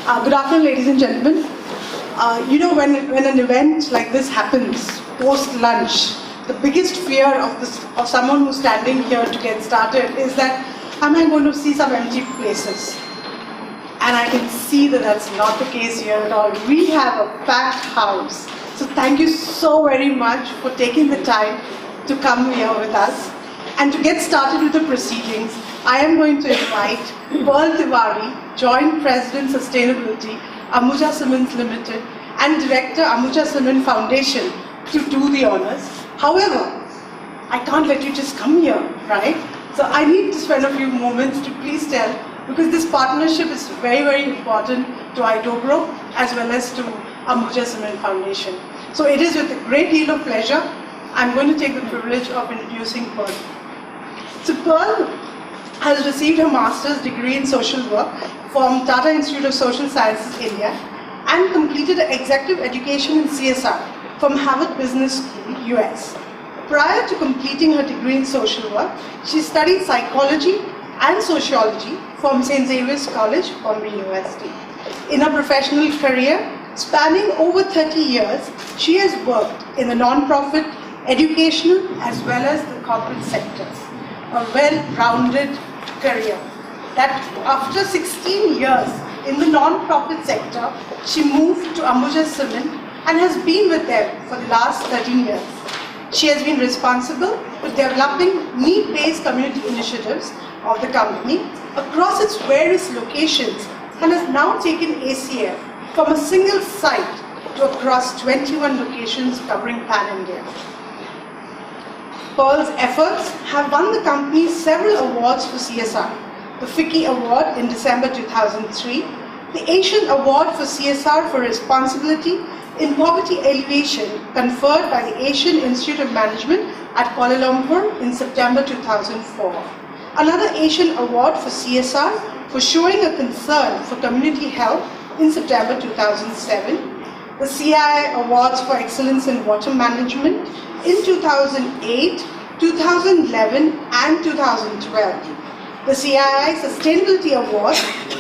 Good afternoon, ladies and gentlemen. When an event like this happens, post-lunch, the biggest fear of someone who's standing here to get started is that, am I going to see some empty places? And I can see that that's not the case here at all. We have a packed house. So thank you so very much for taking the time to come here with us. And to get started with the proceedings, I am going to invite Pearl Tiwari, Joint President Sustainability, Ambuja Cements Limited, and Director, Ambuja Cement Foundation, to do the honors. However, I can't let you just come here, right? So I need to spend a few moments to please tell, because this partnership is very, very important to iDobro as well as to Ambuja Cement Foundation. So it is with a great deal of pleasure I'm going to take the privilege of introducing Pearl. So Pearl has received her master's degree in social work from Tata Institute of Social Sciences, India, and completed an executive education in CSR from Harvard Business School, US. Prior to completing her degree in social work, she studied psychology and sociology from St. Xavier's College, Bombay University. In her professional career, spanning over 30 years, she has worked in the non-profit, educational, as well as the corporate sectors. A well-rounded career. That after 16 years in the non-profit sector, she moved to Ambuja Cement and has been with them for the last 13 years. She has been responsible for developing need-based community initiatives of the company across its various locations and has now taken ACF from a single site to across 21 locations covering Pan-India. Pearl's efforts have won the company several awards for CSR. The FICCI Award in December 2003, the Asian Award for CSR for Responsibility in Poverty Alleviation conferred by the Asian Institute of Management at Kuala Lumpur in September 2004. Another Asian Award for CSR for showing a concern for community health in September 2007. The CII Awards for Excellence in Water Management in 2008, 2011 and 2012. The CII Sustainability Award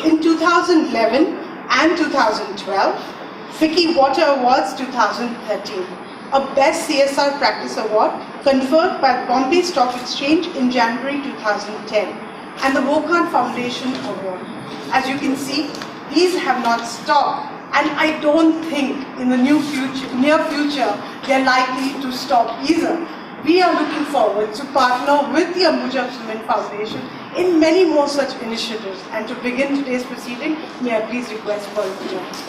in 2011 and 2012. FICCI Water Awards 2013. A Best CSR Practice Award conferred by the Bombay Stock Exchange in January 2010. And the Wokan Foundation Award. As you can see, these have not stopped. And I don't think in the near future they're likely to stop either. We are looking forward to partner with the Ambuja Cement Foundation in many more such initiatives. And to begin today's proceeding, may I please request Pearl to join us.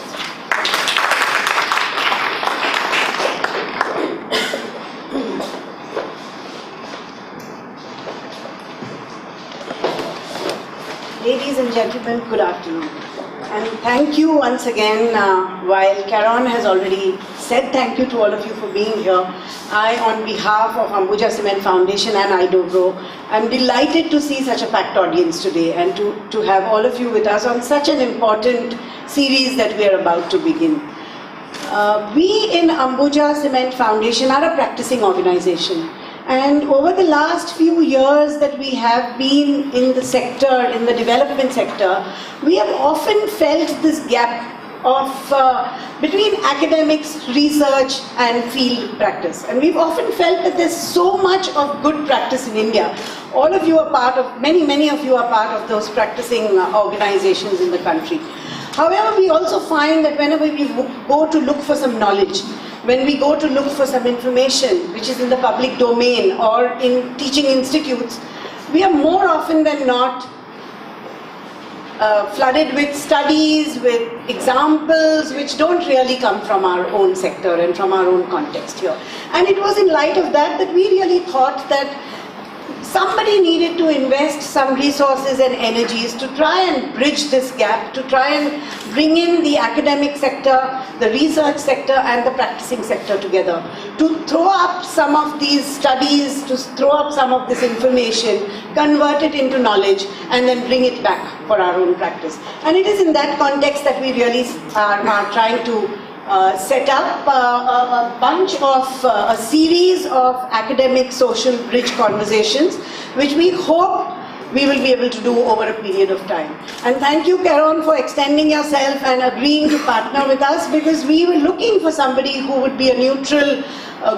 Ladies and gentlemen, good afternoon. And thank you once again. While Karen has already said thank you to all of you for being here, I, on behalf of Ambuja Cement Foundation and iDobro, I'm delighted to see such a packed audience today and to have all of you with us on such an important series that we are about to begin. We in Ambuja Cement Foundation are a practicing organization. And over the last few years that we have been in the sector, in the development sector, we have often felt this gap of between academics, research and field practice. And we've often felt that there's so much of good practice in India. All of you are part of, many of you are part of those practicing organizations in the country. However, we also find that whenever we go to look for some knowledge, when we go to look for some information which is in the public domain or in teaching institutes, we are more often than not flooded with studies, with examples which don't really come from our own sector and from our own context here. And it was in light of that that we really thought that somebody needed to invest some resources and energies to try and bridge this gap, to try and bring in the academic sector, the research sector and the practicing sector together, to throw up some of these studies, to throw up some of this information, convert it into knowledge and then bring it back for our own practice. And it is in that context that we really are trying to set up a bunch of a series of academic social bridge conversations which we hope we will be able to do over a period of time. And thank you, Caron, for extending yourself and agreeing to partner with us, because we were looking for somebody who would be a neutral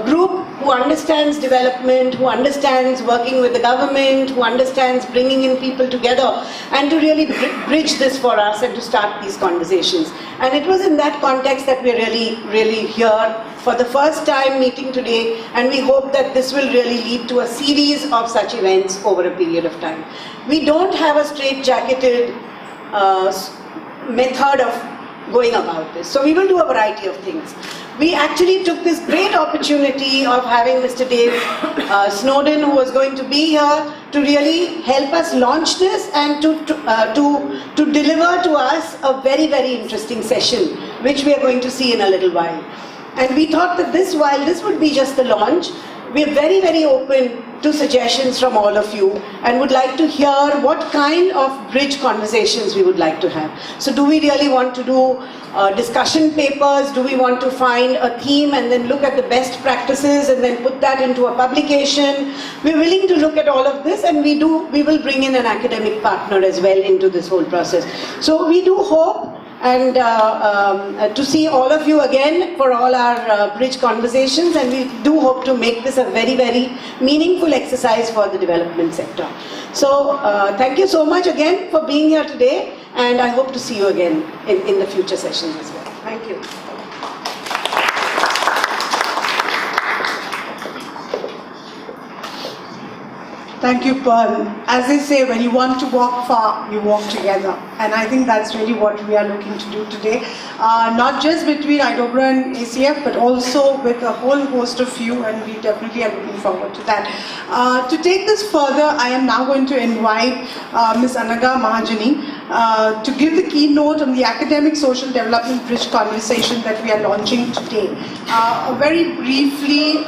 group, who understands development, who understands working with the government, who understands bringing in people together, and to really bridge this for us and to start these conversations. And it was in that context that we're really here for the first time meeting today, and we hope that this will really lead to a series of such events over a period of time. We don't have a straitjacketed method of going about this, so we will do a variety of things. We actually took this great opportunity of having Mr. Dave Snowden, who was going to be here, to really help us launch this and to deliver to us a very interesting session, which we are going to see in a little while. And we thought that while this would be just the launch, we are very open to suggestions from all of you and would like to hear what kind of bridge conversations we would like to have. So do we really want to do discussion papers? Do we want to find a theme and then look at the best practices and then put that into a publication? We're willing to look at all of this, and we will bring in an academic partner as well into this whole process. So we do hope and to see all of you again for all our bridge conversations, and we do hope to make this a very meaningful exercise for the development sector. So thank you so much again for being here today, and I hope to see you again in the future sessions as well. Thank you. Thank you, Pearl. As they say, when you want to walk far, you walk together. And I think that's really what we are looking to do today. Not just between IDOBRA and ACF, but also with a whole host of you, and we definitely are looking forward to that. To take this further, I am now going to invite Ms. Anaga Mahajani to give the keynote on the Academic Social Development Bridge conversation that we are launching today. Very briefly,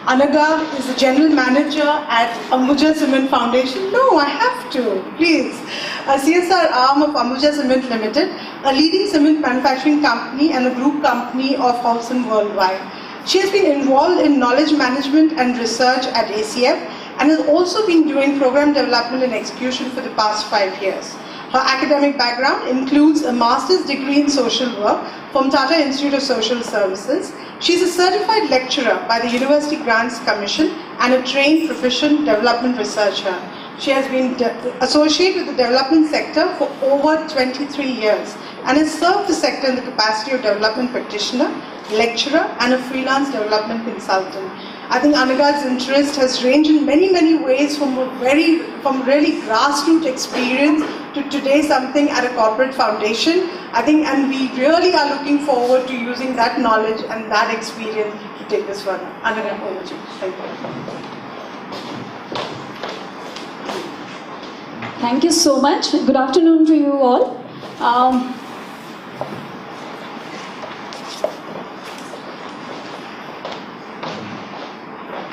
Anaga is the General Manager at Ambuja Cement Foundation. No, I have to, please. A CSR arm of Ambuja Cement Limited, a leading cement manufacturing company and a group company of Holcim Worldwide. She has been involved in knowledge management and research at ACF and has also been doing program development and execution for the past 5 years. Her academic background includes a master's degree in social work from Tata Institute of Social Services. She is a certified lecturer by the University Grants Commission and a trained proficient development researcher. She has been associated with the development sector for over 23 years and has served the sector in the capacity of development practitioner, lecturer, and a freelance development consultant. I think Anaga's interest has ranged in many ways, from really grassroots experience to today something at a corporate foundation. I think, and we really are looking forward to using that knowledge and that experience to take this further. Anaga, over to you. Thank you. Thank you so much. Good afternoon to you all.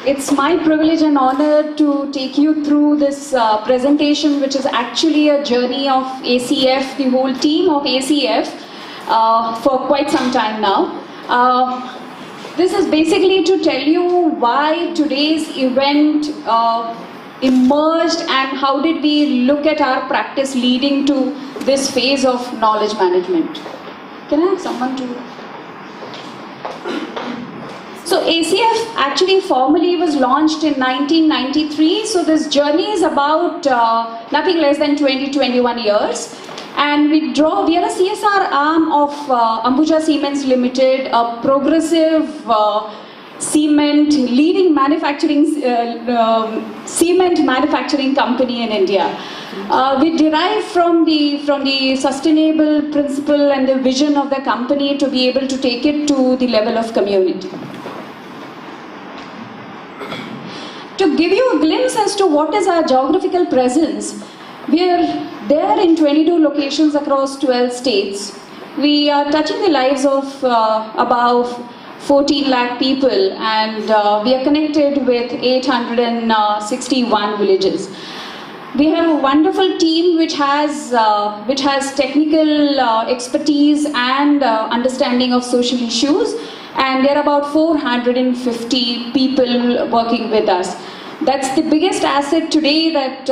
It's my privilege and honor to take you through this presentation, which is actually a journey of ACF, the whole team of ACF, for quite some time now. This is basically to tell you why today's event emerged and how did we look at our practice leading to this phase of knowledge management. Can I have someone to... So ACF actually formally was launched in 1993. So this journey is about nothing less than 20-21 years. And we are a CSR arm of Ambuja Cements Limited, a progressive cement, leading manufacturing, cement manufacturing company in India. We derive from the sustainable principle and the vision of the company to be able to take it to the level of community. To give you a glimpse as to what is our geographical presence, we are there in 22 locations across 12 states. We are touching the lives of about 14 lakh people, and we are connected with 861 villages. We have a wonderful team which has technical expertise and understanding of social issues, and there are about 450 people working with us. That's the biggest asset today that,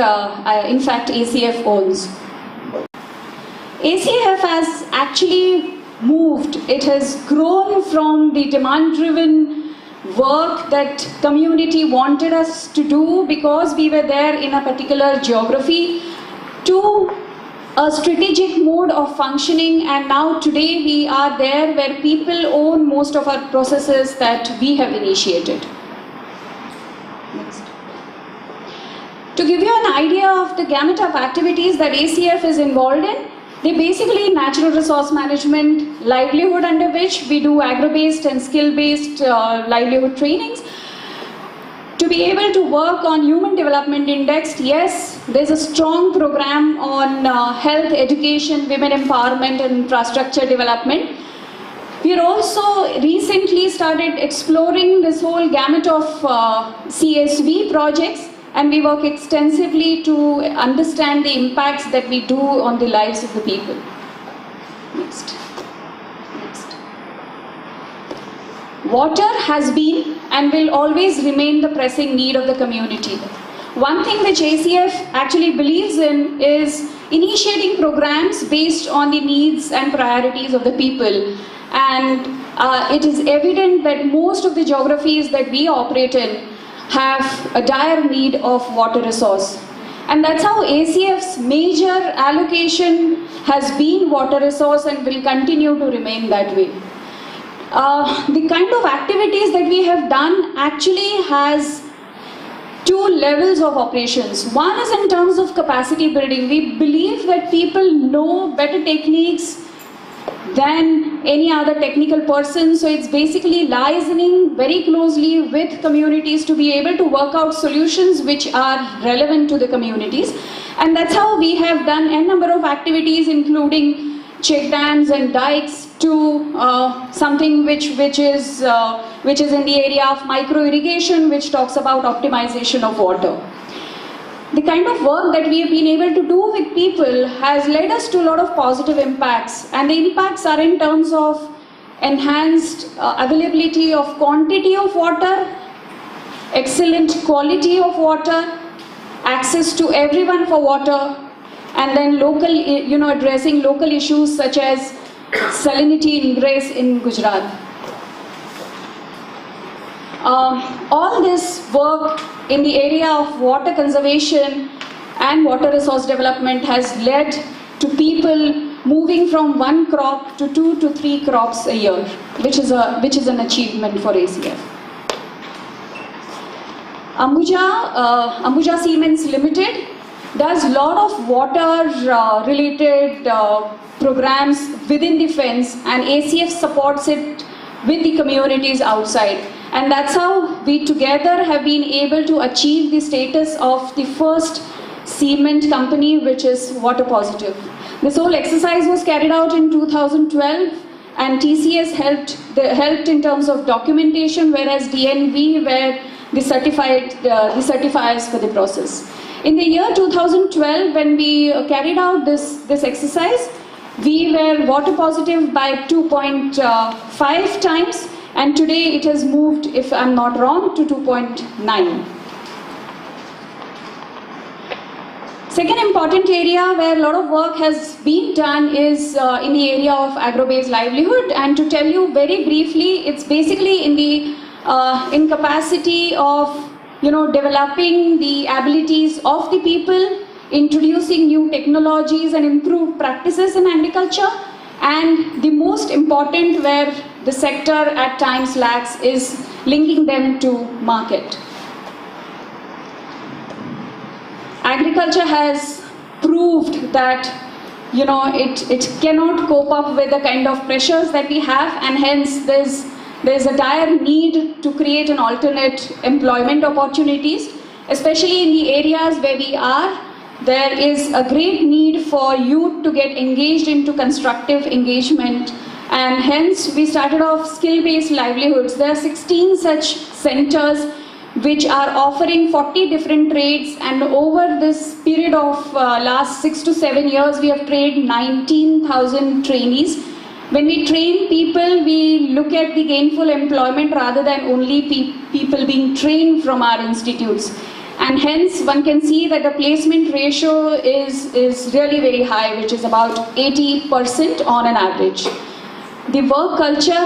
in fact, ACF owns. ACF has actually moved. It has grown from the demand-driven work that community wanted us to do because we were there in a particular geography to a strategic mode of functioning, and now today we are there where people own most of our processes that we have initiated. Next. To give you an idea of the gamut of activities that ACF is involved in, they basically natural resource management, livelihood, under which we do agro-based and skill-based livelihood trainings. To be able to work on human development index, yes, there's a strong program on health, education, women empowerment and infrastructure development. We are also recently started exploring this whole gamut of CSV projects, and we work extensively to understand the impacts that we do on the lives of the people. Next. Water has been and will always remain the pressing need of the community. One thing which ACF actually believes in is initiating programs based on the needs and priorities of the people. And it is evident that most of the geographies that we operate in have a dire need of water resource. And that's how ACF's major allocation has been water resource and will continue to remain that way. The kind of activities that we have done actually has two levels of operations. One is in terms of capacity building. We believe that people know better techniques than any other technical person, so it's basically liaising very closely with communities to be able to work out solutions which are relevant to the communities. And that's how we have done a number of activities, including check dams and dikes, to something which is in the area of micro irrigation, which talks about optimization of water. The kind of work that we have been able to do with people has led us to a lot of positive impacts, and the impacts are in terms of enhanced availability of quantity of water, excellent quality of water, access to everyone for water, and then local, addressing local issues such as salinity ingress in Gujarat. All this work in the area of water conservation and water resource development has led to people moving from one crop to 2 to 3 crops a year, which is an achievement for ACF. Ambuja Cements Limited does a lot of water related programs within the fence, and ACF supports it with the communities outside. And that's how we together have been able to achieve the status of the first cement company which is water positive. This whole exercise was carried out in 2012, and TCS helped in terms of documentation, whereas DNV were the certifiers for the process. In the year 2012, when we carried out this exercise, we were water positive by 2.5 times, and today it has moved, if I'm not wrong, to 2.9. Second important area where a lot of work has been done is in the area of agro-based livelihood, and to tell you very briefly, it's basically in the in capacity of developing the abilities of the people, introducing new technologies and improved practices in agriculture, and the most important where the sector at times lacks is linking them to market. Agriculture has proved that it cannot cope up with the kind of pressures that we have, and hence there's a dire need to create an alternate employment opportunities, especially in the areas where we are. There is a great need for youth to get engaged into constructive engagement, and hence we started off skill-based livelihoods. There are 16 such centers which are offering 40 different trades, and over this period of last 6 to 7 years we have trained 19,000 trainees. When we train people, we look at the gainful employment rather than only people being trained from our institutes. and hence one can see that the placement ratio is really very high, which is about 80% on an average. The work culture,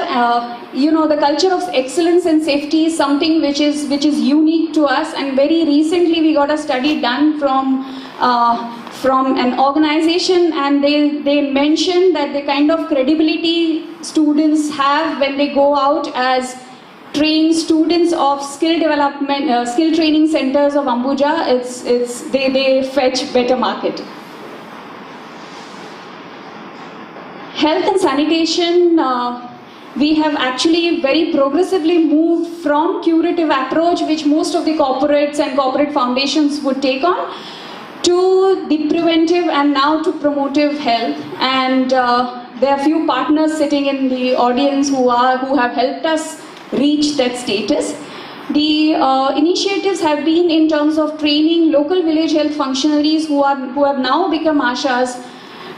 the culture of excellence and safety is something which is unique to us, and very recently we got a study done from an organization, and they mentioned that the kind of credibility students have when they go out as trained students of skill development, skill training centers of Ambuja, they fetch better market. Health and sanitation, we have actually very progressively moved from curative approach, which most of the corporates and corporate foundations would take on, to the preventive and now to promotive health. And there are few partners sitting in the audience who have helped us reach that status. The initiatives have been in terms of training local village health functionaries who have now become ASHAs.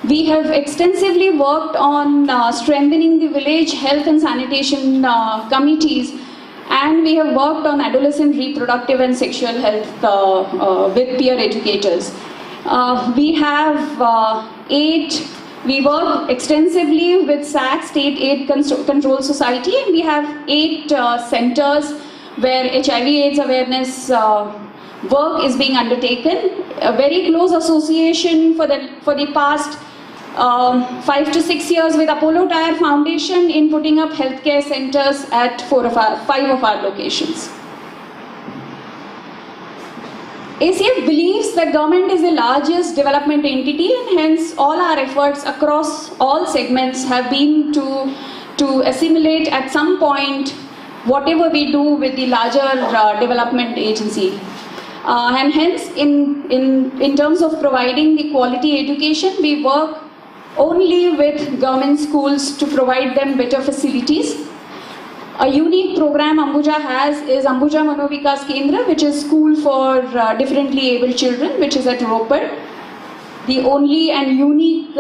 We have extensively worked on strengthening the village health and sanitation committees, and we have worked on adolescent reproductive and sexual health with peer educators. We work extensively with SAC, State Aid Control Society, and we have 8 centers where HIV/AIDS awareness work is being undertaken. A very close association for the past 5 to 6 years with Apollo Tyre Foundation in putting up healthcare centers at 5 of our locations. ACF believes that government is the largest development entity, and hence all our efforts across all segments have been to assimilate at some point whatever we do with the larger development agency. And hence in terms of providing the quality education, we work only with government schools to provide them better facilities. A unique program Ambuja has is Ambuja Manovikas Kendra, which is school for differently abled children, which is at Ropar, the only and unique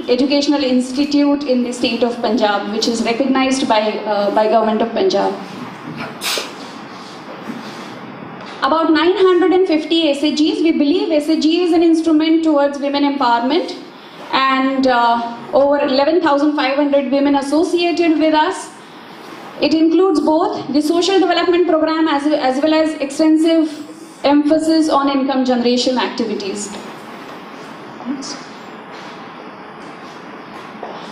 educational institute in the state of Punjab, which is recognized by government of Punjab. About 950 SHGs. We believe SHG is an instrument towards women empowerment, and over 11,500 women associated with us. It includes both the social development program as well as extensive emphasis on income generation activities.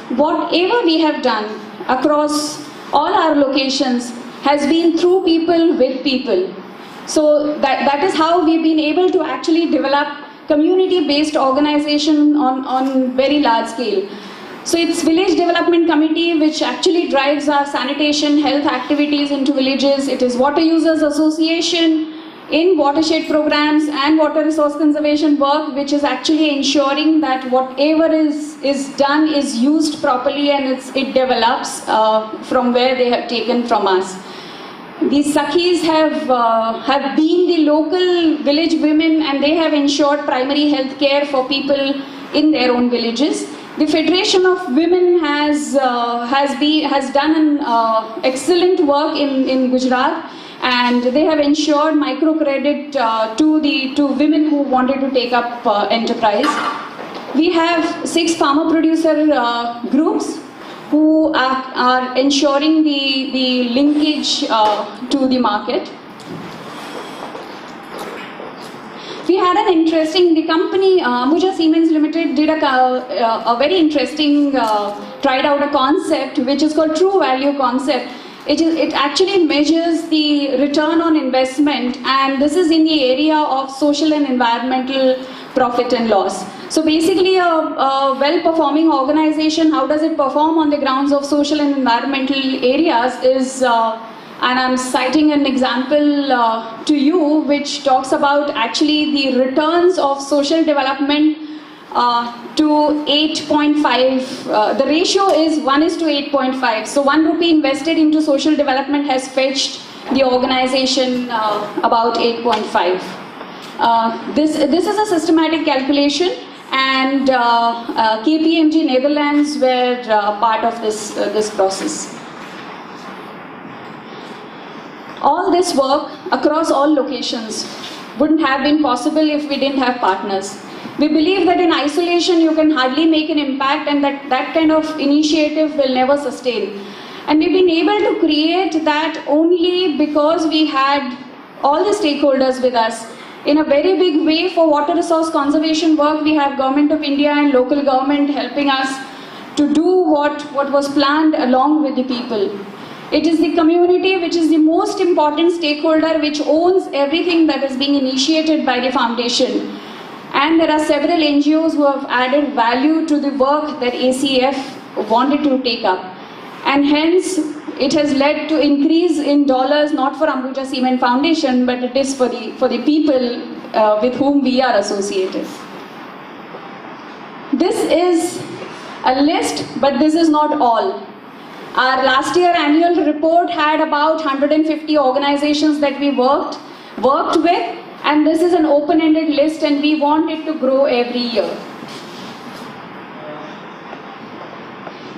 Whatever we have done across all our locations has been through people with people. So that is how we've been able to actually develop community-based organization on very large scale. So it's Village Development Committee which actually drives our sanitation health activities into villages. It is Water Users Association in watershed programs and water resource conservation work, which is actually ensuring that whatever is done is used properly and it develops from where they have taken from us. These Sakhis have been the local village women, and they have ensured primary health care for people in their own villages. The Federation of Women has done an excellent work in Gujarat, and they have ensured microcredit to women who wanted to take up enterprise. We have 6 farmer producer groups who are ensuring the linkage to the market. We had an interesting, the company Ambuja Siemens Limited did a very interesting, tried out a concept which is called True Value Concept. It actually measures the return on investment, and this is in the area of social and environmental profit and loss. So basically a well-performing organization, how does it perform on the grounds of social and environmental areas is, and I'm citing an example to you which talks about actually the returns of social development to 8.5. The ratio is 1:8.5. So 1 rupee invested into social development has fetched the organization about 8.5. This is a systematic calculation, and KPMG Netherlands were part of this process. All this work across all locations wouldn't have been possible if we didn't have partners. We believe that in isolation you can hardly make an impact, and that kind of initiative will never sustain. And we've been able to create that only because we had all the stakeholders with us. In a very big way for water resource conservation work, we have Government of India and local government helping us to do what was planned along with the people. It is the community which is the most important stakeholder, which owns everything that is being initiated by the foundation. And there are several NGOs who have added value to the work that ACF wanted to take up. And hence, it has led to increase in dollars, not for Ambuja Cement Foundation, but it is for the people with whom we are associated. This is a list, but this is not all. Our last year annual report had about 150 organizations that we worked with, and this is an open-ended list, and we want it to grow every year.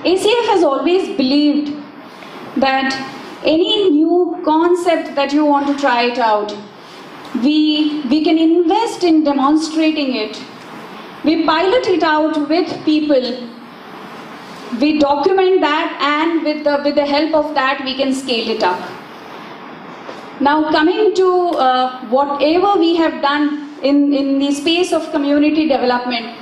ACF has always believed that any new concept that you want to try it out, we can invest in demonstrating it. We pilot it out with people. We document that, and with the help of that, we can scale it up. Now, coming to whatever we have done in the space of community development,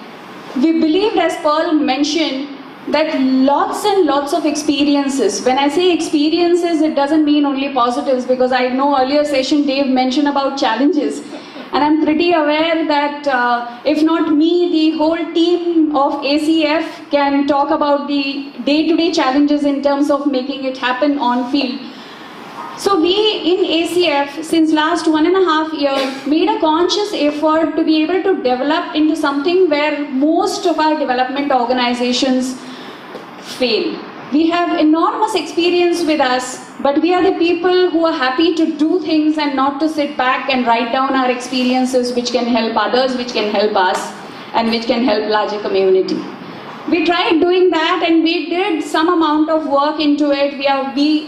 we believed, as Pearl mentioned, that lots and lots of experiences. When I say experiences, it doesn't mean only positives, because I know earlier session Dave mentioned about challenges. And I'm pretty aware that if not me, the whole team of ACF can talk about the day-to-day challenges in terms of making it happen on field. So we in ACF, since last 1.5 years, made a conscious effort to be able to develop into something where most of our development organizations fail. We have enormous experience with us, but we are the people who are happy to do things and not to sit back and write down our experiences which can help others, which can help us, and which can help larger community. We tried doing that, and we did some amount of work into it. We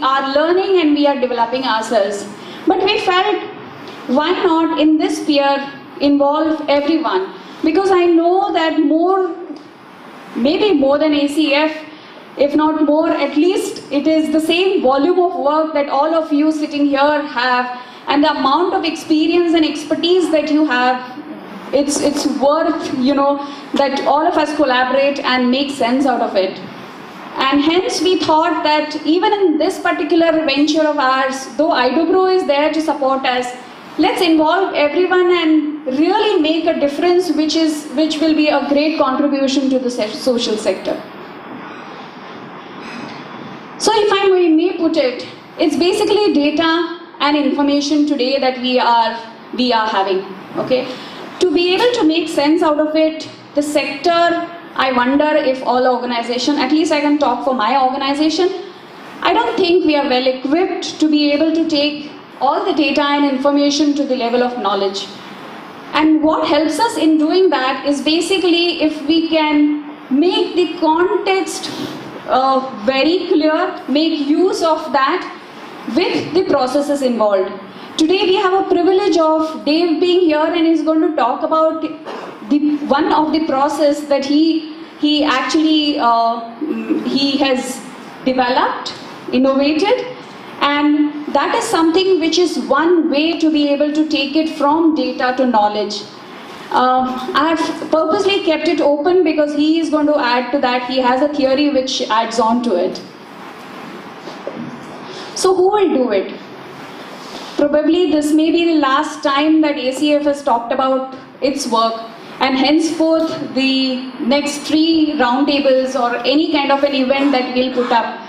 are learning and we are developing ourselves. But we felt, why not in this sphere involve everyone? Because I know that maybe more than ACF, if not more, at least it is the same volume of work that all of you sitting here have, and the amount of experience and expertise that you have, it's worth, that all of us collaborate and make sense out of it. And hence we thought that even in this particular venture of ours, though IDOBRO is there to support us, let's involve everyone and really make a difference, which will be a great contribution to the social sector. So if I may put it, it's basically data and information today that we are having, okay? To be able to make sense out of it, the sector, I wonder if all organizations, at least I can talk for my organization, I don't think we are well equipped to be able to take all the data and information to the level of knowledge. And what helps us in doing that is basically if we can make the context very clear, make use of that with the processes involved. Today we have a privilege of Dave being here, and he's going to talk about one of the process that he actually he has developed, innovated, and that is something which is one way to be able to take it from data to knowledge. I have purposely kept it open because he is going to add to that. He has a theory which adds on to it. So who will do it? Probably this may be the last time that ACF has talked about its work, and henceforth the next 3 roundtables or any kind of an event that we'll put up,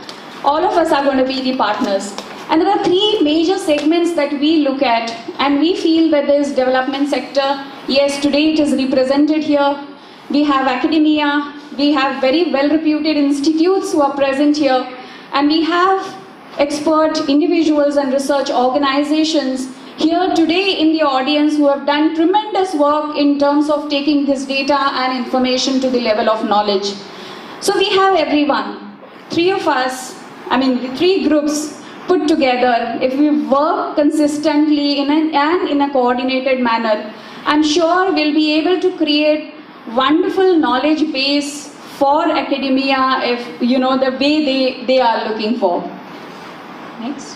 all of us are going to be the partners. And there are 3 major segments that we look at, and we feel that this development sector, yes, today it is represented here. We have academia, we have very well-reputed institutes who are present here, and we have expert individuals and research organizations here today in the audience who have done tremendous work in terms of taking this data and information to the level of knowledge. So we have everyone, 3 of us, the 3 groups put together, if we work consistently in a coordinated manner, I'm sure we'll be able to create wonderful knowledge base for academia, if you know the way they are looking for. Next.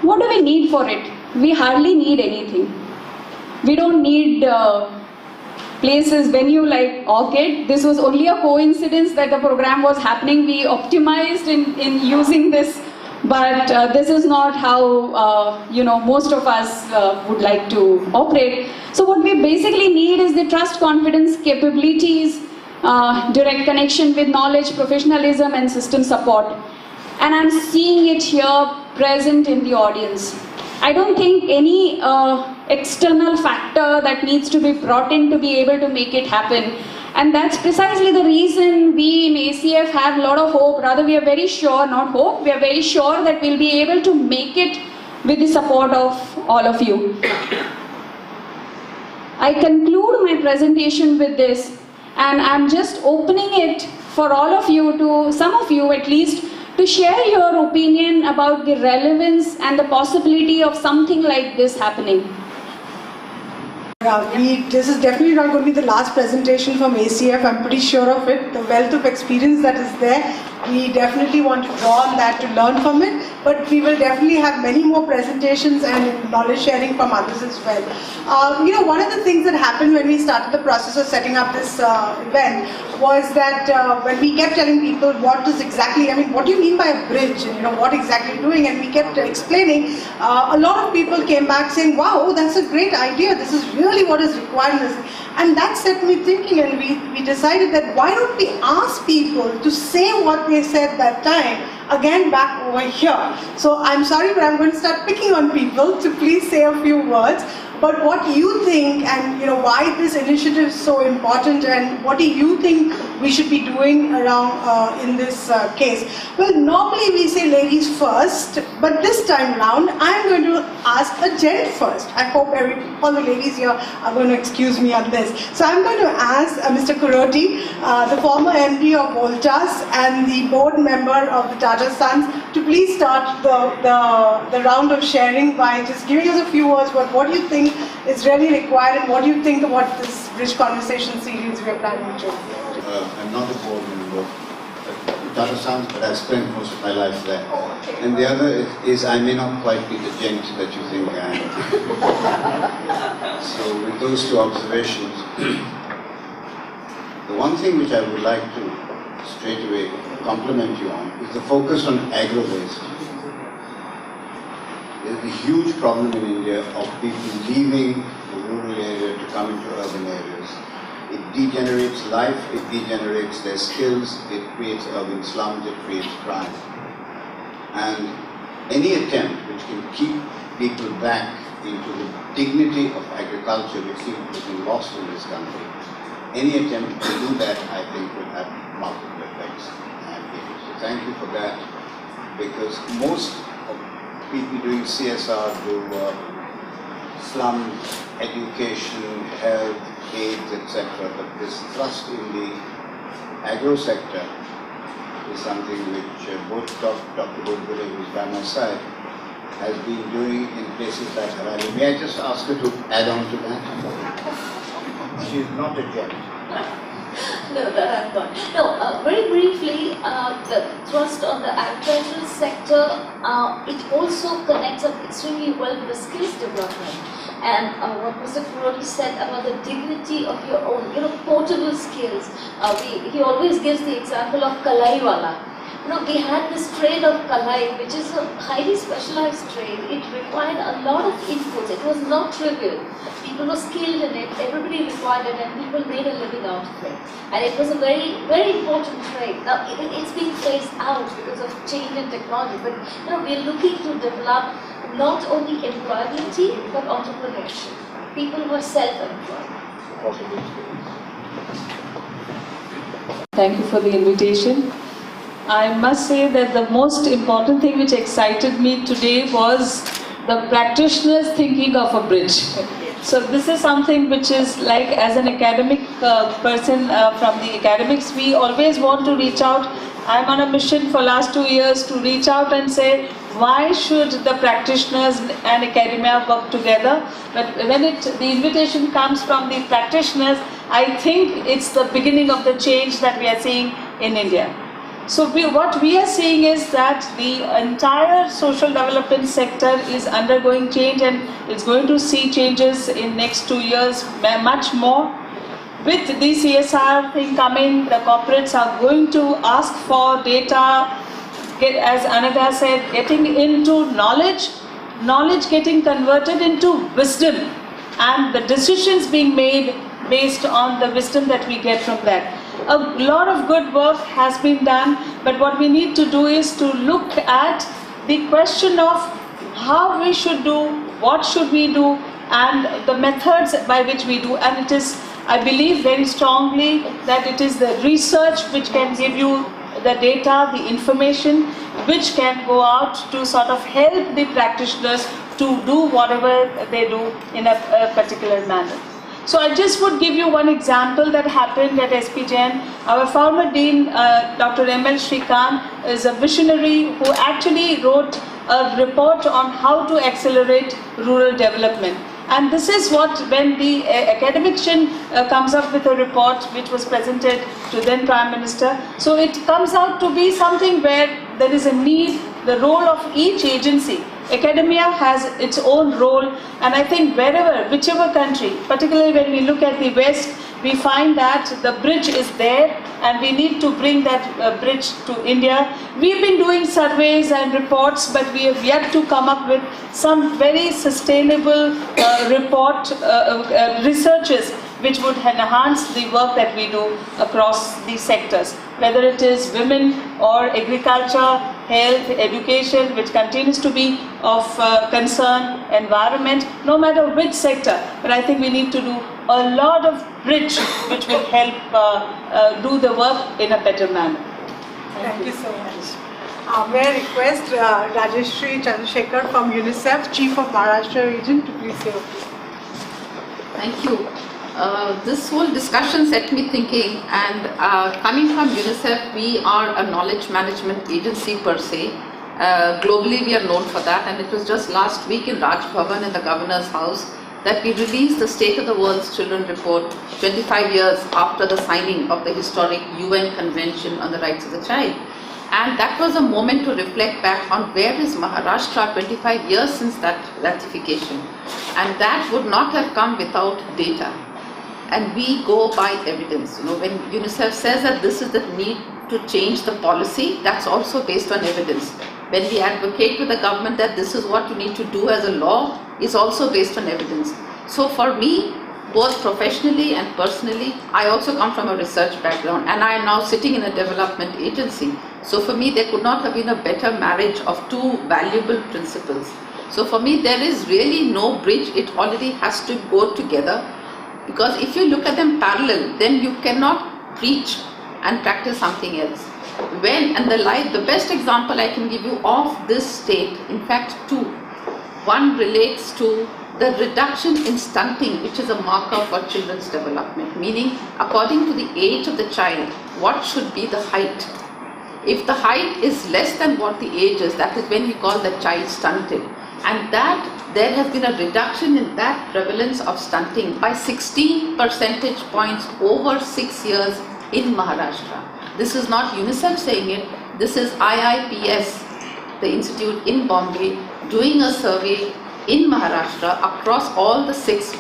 What do we need for it? We hardly need anything. We don't need places, venue like Orchid. This was only a coincidence that the program was happening. We optimized in using this, but this is not how most of us would like to operate. So what we basically need is the trust, confidence, capabilities, direct connection with knowledge, professionalism, and system support. And I'm seeing it here present in the audience. I don't think any external factor that needs to be brought in to be able to make it happen. And that's precisely the reason we in ACF have a lot of hope. Rather, we are very sure, not hope, we are very sure that we'll be able to make it with the support of all of you. I conclude my presentation with this, and I'm just opening it for all of you to, some of you at least, to share your opinion about the relevance and the possibility of something like this happening. This is definitely not going to be the last presentation from ACF, I'm pretty sure of it. The wealth of experience that is there, we definitely want to draw on that to learn from it, but we will definitely have many more presentations and knowledge sharing from others as well. One of the things that happened when we started the process of setting up this event was that when we kept telling people what do you mean by a bridge, and what exactly you're doing, and we kept explaining, a lot of people came back saying, wow, that's a great idea, this is really what is required in this. And that set me thinking, and we decided that why don't we ask people to say what they said that time again back over here. So I'm sorry, but I'm going to start picking on people to please say a few words. But what you think, and why this initiative is so important, and what do you think we should be doing around in this case? Well, normally we say ladies first, but this time round I'm going to ask a gent first. I hope all the ladies here are going to excuse me on this. So I'm going to ask Mr. Kuroti, the former MD of Voltas and the board member of the Tata Sons, to please start the round of sharing by just giving us a few words about what you think is really required, and what do you think about this Bridge Conversation series we are planning to do? I'm not a board member of Tata Sons, but I've spent most of my life there. Oh, okay. And the other is I may not quite be the gent that you think I am. So with those two observations, the one thing which I would like to straight away compliment you on is the focus on agro-waste. There's a huge problem in India of people leaving the rural area to come into urban areas. It degenerates life, it degenerates their skills, it creates urban slums, it creates crime. And any attempt which can keep people back into the dignity of agriculture, which seems to have been lost in this country, any attempt to do that, I think, will have multiple effects. So thank you for that, because most people doing CSR do slums, education, health, AIDS, etc. But this thrust in the agro sector is something which both Dr. Bulbule, who is by my side, has been doing in places like Harare. May I just ask her to add on to that? She is not a gent. No, that I'm not. No, very briefly, the thrust on the agricultural sector, it also connects up extremely well with the skills development. And what Mr. Kuroti said about the dignity of your own, portable skills. He always gives the example of Kalai Wala. We had this trade of Kalai, which is a highly specialized trade. It required a lot of inputs. It was not trivial. People were skilled in it, everybody required it, and people made a living out of it. And it was a very, very important trade. Now, it's being phased out because of change in technology, but we're looking to develop not only employability, but entrepreneurship. People who are self-employed. Thank you for the invitation. I must say that the most important thing which excited me today was the practitioners thinking of a bridge. So this is something which is like, as an academic person from the academics, we always want to reach out I'm on a mission for last 2 years to reach out and say, why should the practitioners and academia work together? But when the invitation comes from the practitioners, I think it's the beginning of the change that we are seeing in India. So what we are seeing is that the entire social development sector is undergoing change, and it's going to see changes in next 2 years, much more. With the CSR thing coming, the corporates are going to ask for data, as Anaga said, getting into knowledge getting converted into wisdom, and the decisions being made based on the wisdom that we get from that. A lot of good work has been done, but what we need to do is to look at the question of how we should do, what should we do, and the methods by which we do. And it is, I believe very strongly that it is the research which can give you the data, the information, which can go out to sort of help the practitioners to do whatever they do in a particular manner. So I just would give you one example that happened at SP Jain. Our former dean, Dr. M.L. Shrikant, is a visionary who actually wrote a report on how to accelerate rural development. And this is what, when the academician comes up with a report which was presented to then Prime Minister, so it comes out to be something where there is a need, the role of each agency. Academia has its own role, and I think whichever country, particularly when we look at the West, we find that the bridge is there and we need to bring that bridge to India. We've been doing surveys and reports, but we have yet to come up with some very sustainable researches which would enhance the work that we do across these sectors, whether it is women or agriculture, health, education, which continues to be of concern, environment, no matter which sector. But I think we need to do a lot of bridge which will help do the work in a better manner. Thank you so much. May I request Rajeshri Chandrasekhar from UNICEF, Chief of Maharashtra Region, to please say a few. Thank you. This whole discussion set me thinking, and coming from UNICEF, we are a knowledge management agency per se. Globally we are known for that, and it was just last week in Raj Bhavan in the Governor's House that we released the State of the World's Children Report 25 years after the signing of the historic UN Convention on the Rights of the Child. And that was a moment to reflect back on where is Maharashtra 25 years since that ratification. And that would not have come without data. And we go by evidence. You know, when UNICEF says that this is the need to change the policy, that's also based on evidence. When we advocate with the government that this is what you need to do as a law, is also based on evidence. So for me, both professionally and personally, I also come from a research background, and I am now sitting in a development agency. So for me, there could not have been a better marriage of two valuable principles. So for me, there is really no bridge. It already has to go together. Because if you look at them parallel, then you cannot preach and practice something else. The best example I can give you of this state, in fact two. One relates to the reduction in stunting, which is a marker for children's development, meaning according to the age of the child, what should be the height. If the height is less than what the age is, that is when we call the child stunted. And that there has been a reduction in that prevalence of stunting by 16 percentage points over 6 years in Maharashtra. This is not UNICEF saying it, this is IIPS, the institute in Bombay, doing a survey in Maharashtra across all the 6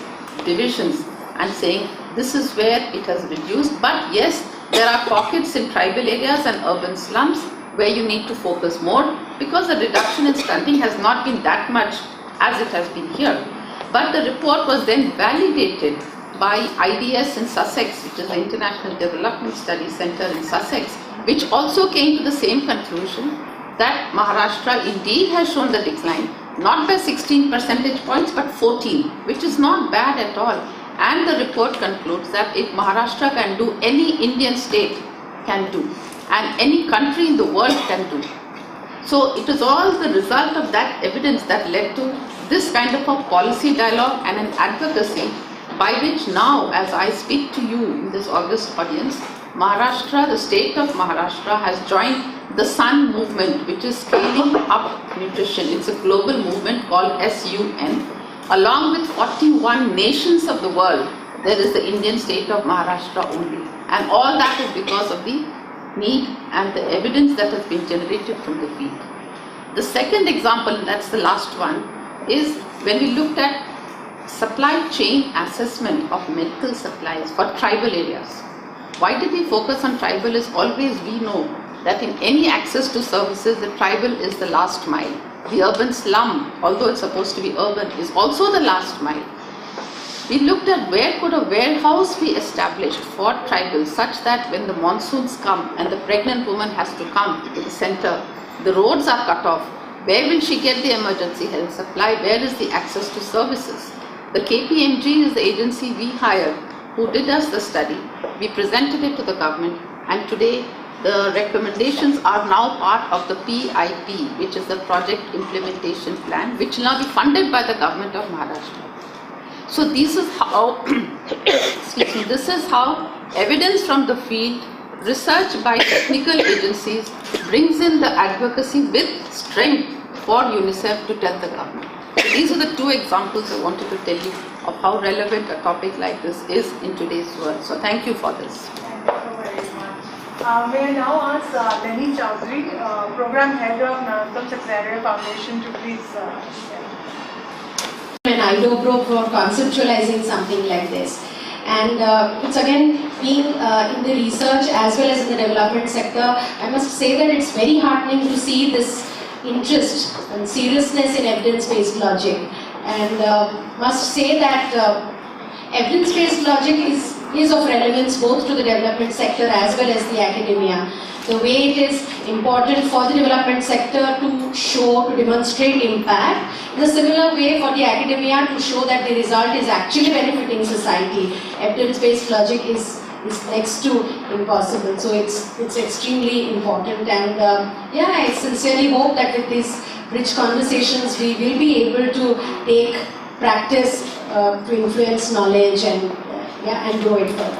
divisions and saying this is where it has reduced. But yes, there are pockets in tribal areas and urban slums where you need to focus more, because the reduction in stunting has not been that much as it has been here. But the report was then validated by IDS in Sussex, which is the International Development Studies Centre in Sussex, which also came to the same conclusion that Maharashtra indeed has shown the decline, not by 16 percentage points but 14, which is not bad at all. And the report concludes that if Maharashtra can do, any Indian state can do, and any country in the world can do. So it is all the result of that evidence that led to this kind of a policy dialogue and an advocacy by which now, as I speak to you in this August audience, Maharashtra, the state of Maharashtra has joined the Sun movement, which is scaling up nutrition. It's a global movement called SUN. Along with 41 nations of the world, there is the Indian state of Maharashtra only. And all that is because of the need and the evidence that has been generated from the field. The second example, and that's the last one, is when we looked at supply chain assessment of medical supplies for tribal areas. Why did we focus on tribal? Is always we know that in any access to services, the tribal is the last mile. The urban slum, although it's supposed to be urban, is also the last mile. We looked at where could a warehouse be established for tribals such that when the monsoons come and the pregnant woman has to come to the center, the roads are cut off. Where will she get the emergency health supply? Where is the access to services? The KPMG is the agency we hired who did us the study. We presented it to the government, and today the recommendations are now part of the PIP, which is the Project Implementation Plan, which will now be funded by the government of Maharashtra. So this is how, excuse me, this is how evidence from the field, research by technical agencies brings in the advocacy with strength for UNICEF to tell the government. So these are the two examples I wanted to tell you of how relevant a topic like this is in today's world. So thank you for this. Thank you very much. May I now ask Lenny Chowdhury, Program Head of Narottam Saxena Foundation, to please share. An IDOPRO for conceptualizing something like this. And it's again being in the research as well as in the development sector, I must say that it's very heartening to see this interest and seriousness in evidence-based logic. And must say that evidence-based logic is of relevance both to the development sector as well as the academia. The way it is important for the development sector to show, to demonstrate impact, in a similar way for the academia to show that the result is actually benefiting society. Evidence-based logic is next to impossible, so it's extremely important. And yeah, I sincerely hope that with these rich conversations we will be able to take practice to influence knowledge and grow it further.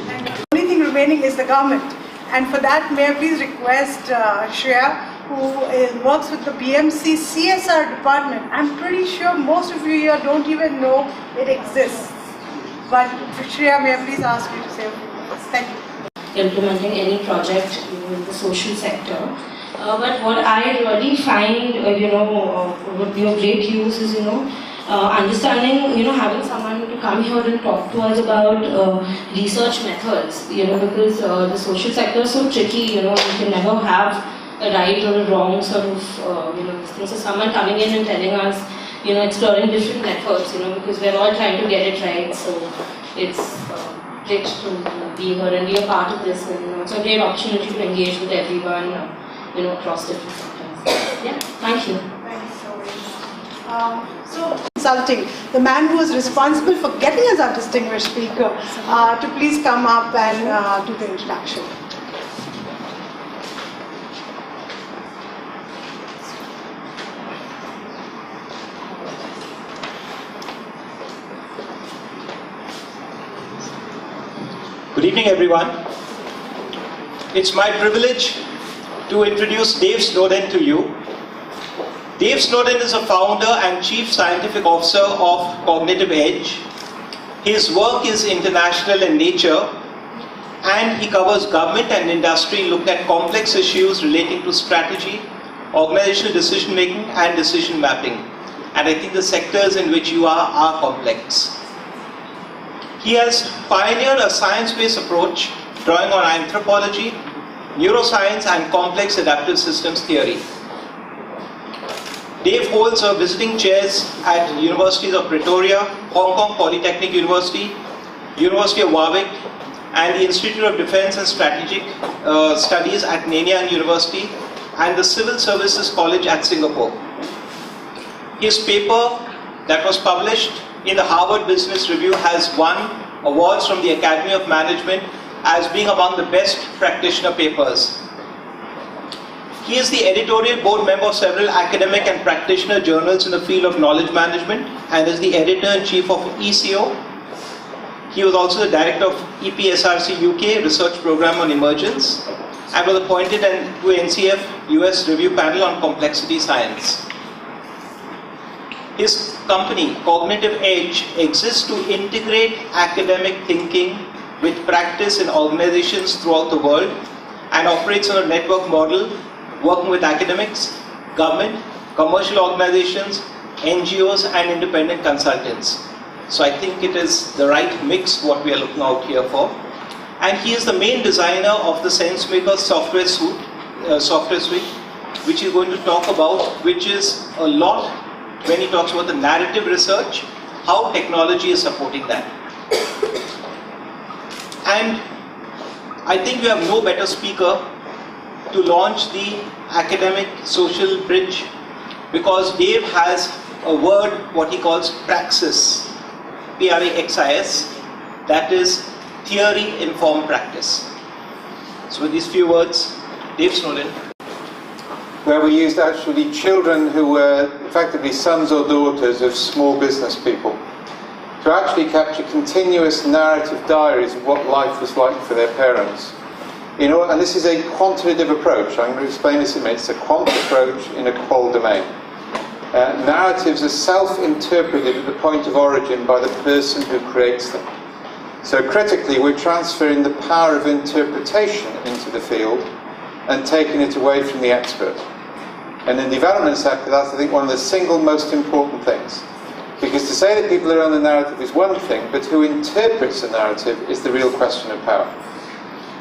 And the only thing remaining is the government. And for that, may I please request Shreya, who works with the BMC CSR department. I'm pretty sure most of you here don't even know it exists. But Shreya, may I please ask you to say a few words? Thank you. Implementing any project in the social sector. But what I really find, would be of great use is, understanding, having someone to come here and talk to us about research methods, because the social sector is so tricky, you can never have a right or a wrong sort of, things. So someone coming in and telling us, exploring different methods, because we're all trying to get it right. So it's great to be here and be a part of this. And it's a great opportunity to engage with everyone, across different sectors. Yeah, thank you. Thanks so much. So, consulting, the man who is responsible for getting us our distinguished speaker to please come up and do the introduction. Good evening, everyone. It's my privilege to introduce Dave Snowden to you. Dave Snowden is a founder and chief scientific officer of Cognitive Edge. His work is international in nature, and he covers government and industry, looking at complex issues relating to strategy, organizational decision making and decision mapping. And I think the sectors in which you are complex. He has pioneered a science-based approach drawing on anthropology, neuroscience and complex adaptive systems theory. Dave holds visiting chairs at Universities of Pretoria, Hong Kong Polytechnic University, University of Warwick, and the Institute of Defence and Strategic Studies at Nanyang University, and the Civil Services College at Singapore. His paper that was published in the Harvard Business Review has won awards from the Academy of Management as being among the best practitioner papers. He is the editorial board member of several academic and practitioner journals in the field of knowledge management and is the editor-in-chief of ECO. He was also the director of EPSRC UK Research Program on Emergence and was appointed to NCF US Review Panel on Complexity Science. His company, Cognitive Edge, exists to integrate academic thinking with practice in organizations throughout the world and operates on a network model working with academics, government, commercial organizations, NGOs and independent consultants. So I think it is the right mix what we are looking out here for. And he is the main designer of the SenseMaker software suite, which he's going to talk about, which is a lot when he talks about the narrative research, how technology is supporting that. And I think we have no better speaker to launch the academic social bridge, because Dave has a word, what he calls praxis, Praxis, that is theory-informed practice. So with these few words, Dave Snowden. Where we used actually children who were effectively sons or daughters of small business people to actually capture continuous narrative diaries of what life was like for their parents. You know, and this is a quantitative approach. I'm going to explain this in a minute. It's a quant approach in a qual domain. Narratives are self-interpreted at the point of origin by the person who creates them. So critically, we're transferring the power of interpretation into the field and taking it away from the expert. And in the development sector, that's, I think, one of the single most important things. Because to say that people are on the narrative is one thing, but who interprets the narrative is the real question of power.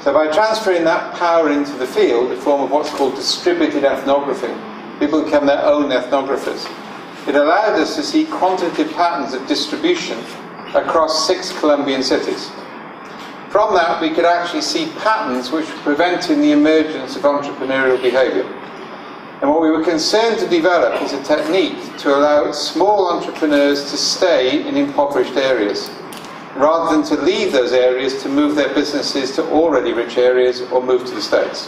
So by transferring that power into the field, a form of what's called distributed ethnography, people become their own ethnographers. It allowed us to see quantitative patterns of distribution across 6 Colombian cities. From that, we could actually see patterns which were preventing the emergence of entrepreneurial behaviour. And what we were concerned to develop is a technique to allow small entrepreneurs to stay in impoverished areas, rather than to leave those areas to move their businesses to already rich areas or move to the States.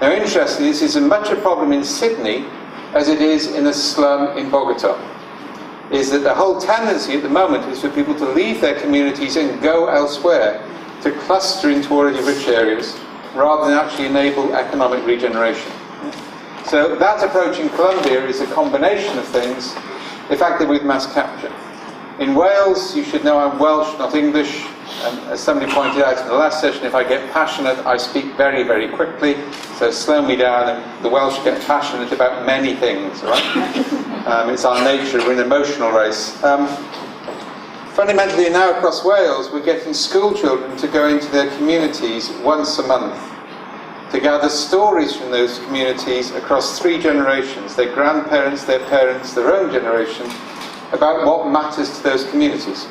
Now, interestingly, this is as much a problem in Sydney as it is in a slum in Bogota. Is that the whole tendency at the moment is for people to leave their communities and go elsewhere, to cluster into already rich areas, rather than actually enable economic regeneration. So that approach in Colombia is a combination of things, effectively with mass capture. In Wales, you should know I'm Welsh, not English. And as somebody pointed out in the last session, if I get passionate, I speak very, very quickly. So slow me down, and the Welsh get passionate about many things, right? It's our nature, we're an emotional race. Fundamentally now across Wales, we're getting school children to go into their communities once a month to gather stories from those communities across 3 generations, their grandparents, their parents, their own generation, about what matters to those communities.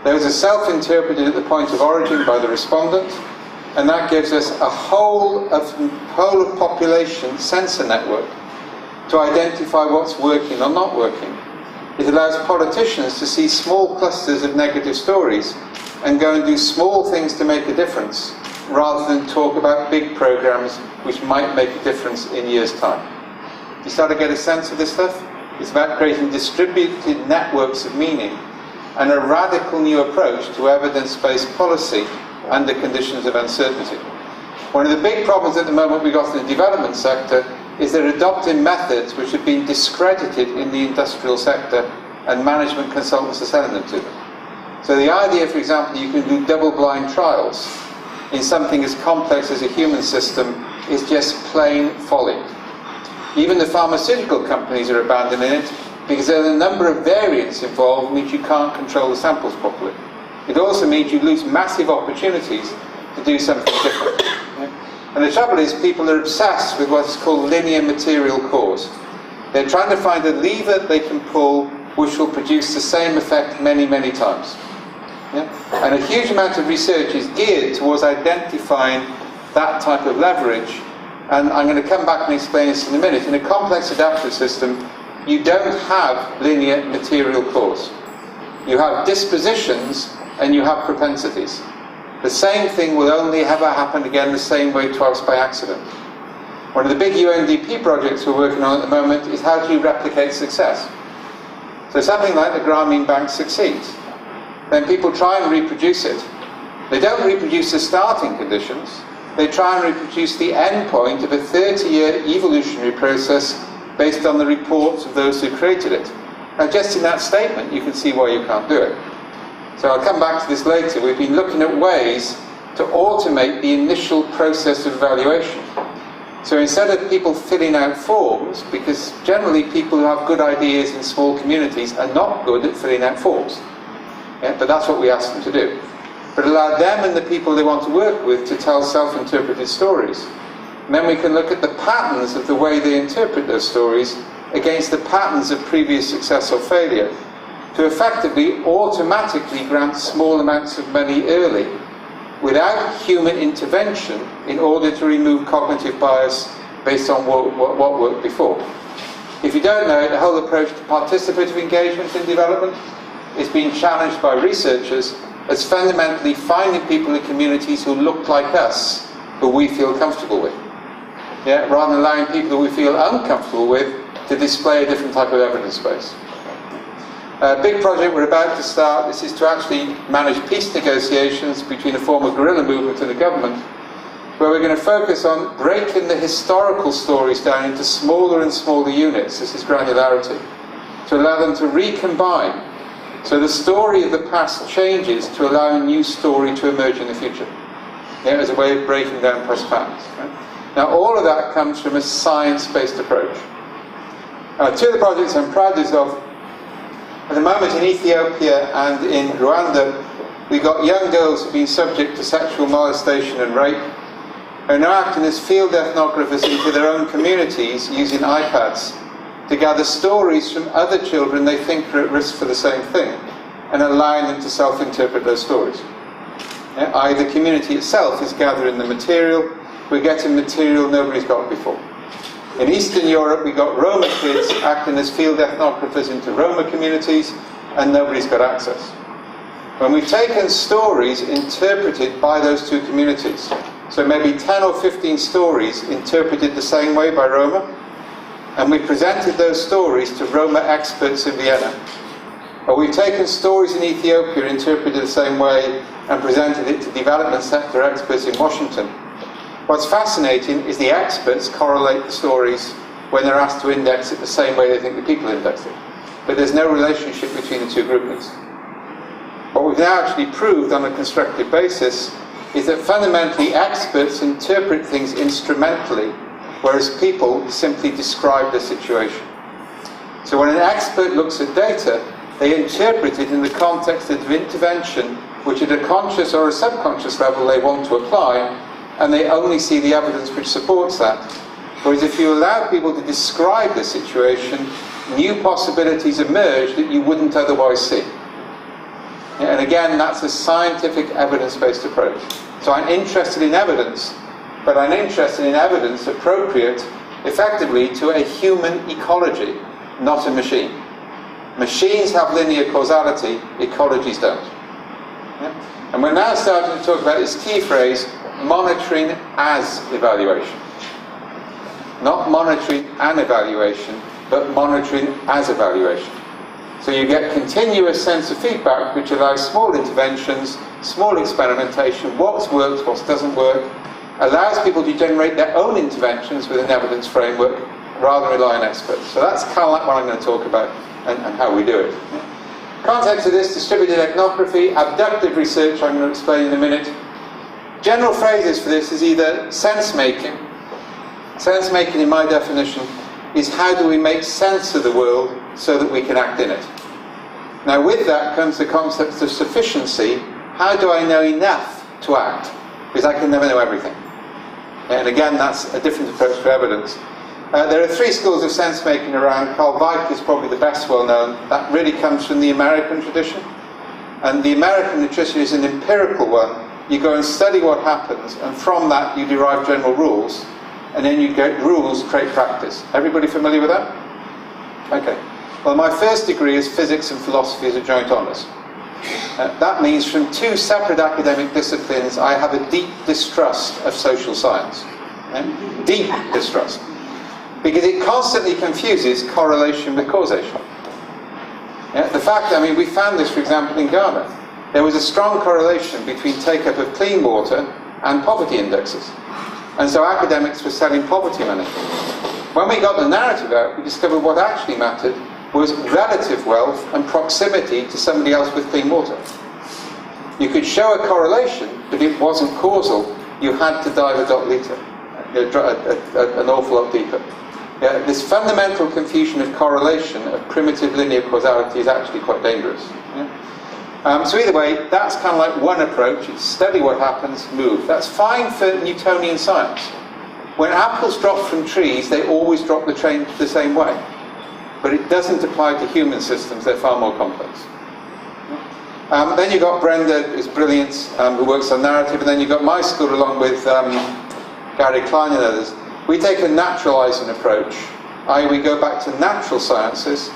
Those are self-interpreted at the point of origin by the respondent, and that gives us a whole of population sensor network to identify what's working or not working. It allows politicians to see small clusters of negative stories and go and do small things to make a difference, rather than talk about big programs which might make a difference in years' time. You start to get a sense of this stuff? It's about creating distributed networks of meaning and a radical new approach to evidence-based policy under conditions of uncertainty. One of the big problems at the moment we've got in the development sector is they're adopting methods which have been discredited in the industrial sector, and management consultants are selling them to them. So the idea, for example, you can do double-blind trials in something as complex as a human system is just plain folly. Even the pharmaceutical companies are abandoning it because there are a number of variants involved, means you can't control the samples properly. It also means you lose massive opportunities to do something different. And the trouble is, people are obsessed with what's called linear material cause. They're trying to find a lever they can pull which will produce the same effect many, many times. And a huge amount of research is geared towards identifying that type of leverage. And I'm going to come back and explain this in a minute. In a complex adaptive system, you don't have linear material cause. You have dispositions and you have propensities. The same thing will only ever happen again the same way twice by accident. One of the big UNDP projects we're working on at the moment is how do you replicate success? So something like the Grameen Bank succeeds. then people try and reproduce it. They don't reproduce the starting conditions, they try and reproduce the end point of a 30-year evolutionary process based on the reports of those who created it. Now, just in that statement, you can see why you can't do it. So I'll come back to this later. We've been looking at ways to automate the initial process of evaluation. So instead of people filling out forms, because generally people who have good ideas in small communities are not good at filling out forms. Yeah, but that's what we ask them to do. But allow them and the people they want to work with to tell self-interpreted stories. And then we can look at the patterns of the way they interpret those stories against the patterns of previous success or failure to effectively automatically grant small amounts of money early without human intervention in order to remove cognitive bias based on what worked before. If you don't know it, the whole approach to participative engagement in development is being challenged by researchers as fundamentally finding people in communities who look like us, who we feel comfortable with. Yeah, rather than allowing people who we feel uncomfortable with to display a different type of evidence base. A big project we're about to start, this is to actually manage peace negotiations between a form of guerrilla movement and the government, where we're going to focus on breaking the historical stories down into smaller and smaller units, this is granularity, to allow them to recombine. So the story of the past changes to allow a new story to emerge in the future. Yeah, as a way of breaking down past patterns. Right? Now all of that comes from a science-based approach. Two of the projects I'm proudest of, at the moment in Ethiopia and in Rwanda, we've got young girls who've been subject to sexual molestation and rape, who are now acting as field ethnographers into their own communities using iPads to gather stories from other children they think are at risk for the same thing, and allowing them to self-interpret those stories. Yeah, i.e. the community itself is gathering the material, we're getting material nobody's got before. In Eastern Europe, we got Roma kids acting as field ethnographers into Roma communities, and nobody's got access. When we've taken stories interpreted by those two communities, so maybe 10 or 15 stories interpreted the same way by Roma, and we presented those stories to Roma experts in Vienna. Or we've taken stories in Ethiopia interpreted the same way and presented it to development sector experts in Washington. What's fascinating is the experts correlate the stories when they're asked to index it the same way they think the people index it. But there's no relationship between the two groupings. What we've now actually proved on a constructive basis is that fundamentally experts interpret things instrumentally, whereas people simply describe the situation. So when an expert looks at data, they interpret it in the context of intervention which at a conscious or a subconscious level they want to apply, and they only see the evidence which supports that. Whereas if you allow people to describe the situation, new possibilities emerge that you wouldn't otherwise see. And again, that's a scientific evidence-based approach. So I'm interested in evidence, but I'm interested in evidence appropriate, effectively, to a human ecology, not a machine. Machines have linear causality, ecologies don't. Yeah? And we're now starting to talk about this key phrase, monitoring as evaluation. Not monitoring and evaluation, but monitoring as evaluation. So you get continuous sense of feedback which allows small interventions, small experimentation, what's worked, what doesn't work, allows people to generate their own interventions with an evidence framework rather than rely on experts. So that's kind of like what I'm going to talk about and how we do it. Context of this, distributed ethnography, abductive research, I'm going to explain in a minute. General phrases for this is either sense-making. Sense-making, in my definition, is how do we make sense of the world so that we can act in it. Now with that comes the concept of sufficiency. How do I know enough to act? Because I can never know everything. And again, that's a different approach to evidence. There are three schools of sense-making around. Carl Weick is probably the best well-known. That really comes from the American tradition. And the American tradition is an empirical one. You go and study what happens, and from that you derive general rules, and then you get rules create practice. Everybody familiar with that? Okay. Well, my first degree is physics and philosophy as a joint honours. That means from two separate academic disciplines I have a deep distrust of social science. Deep distrust. Because it constantly confuses correlation with causation. The fact, I mean, we found this, for example, in Ghana. there was a strong correlation between take-up of clean water and poverty indexes. And so academics were selling poverty money. When we got the narrative out, we discovered what actually mattered was relative wealth and proximity to somebody else with clean water. You could show a correlation, but it wasn't causal. You had to dive a dot litre, an awful lot deeper. Yeah, this fundamental confusion of correlation, of primitive linear causality, is actually quite dangerous. Yeah? So either way, that's kind of like one approach. It's study what happens, move. That's fine for Newtonian science. When apples drop from trees, they always drop the same way. But it doesn't apply to human systems. They're far more complex. Then you've got Brenda, who's brilliant, who works on narrative, and then you've got my school along with Gary Klein and others. We take a naturalising approach, i.e. we go back to natural sciences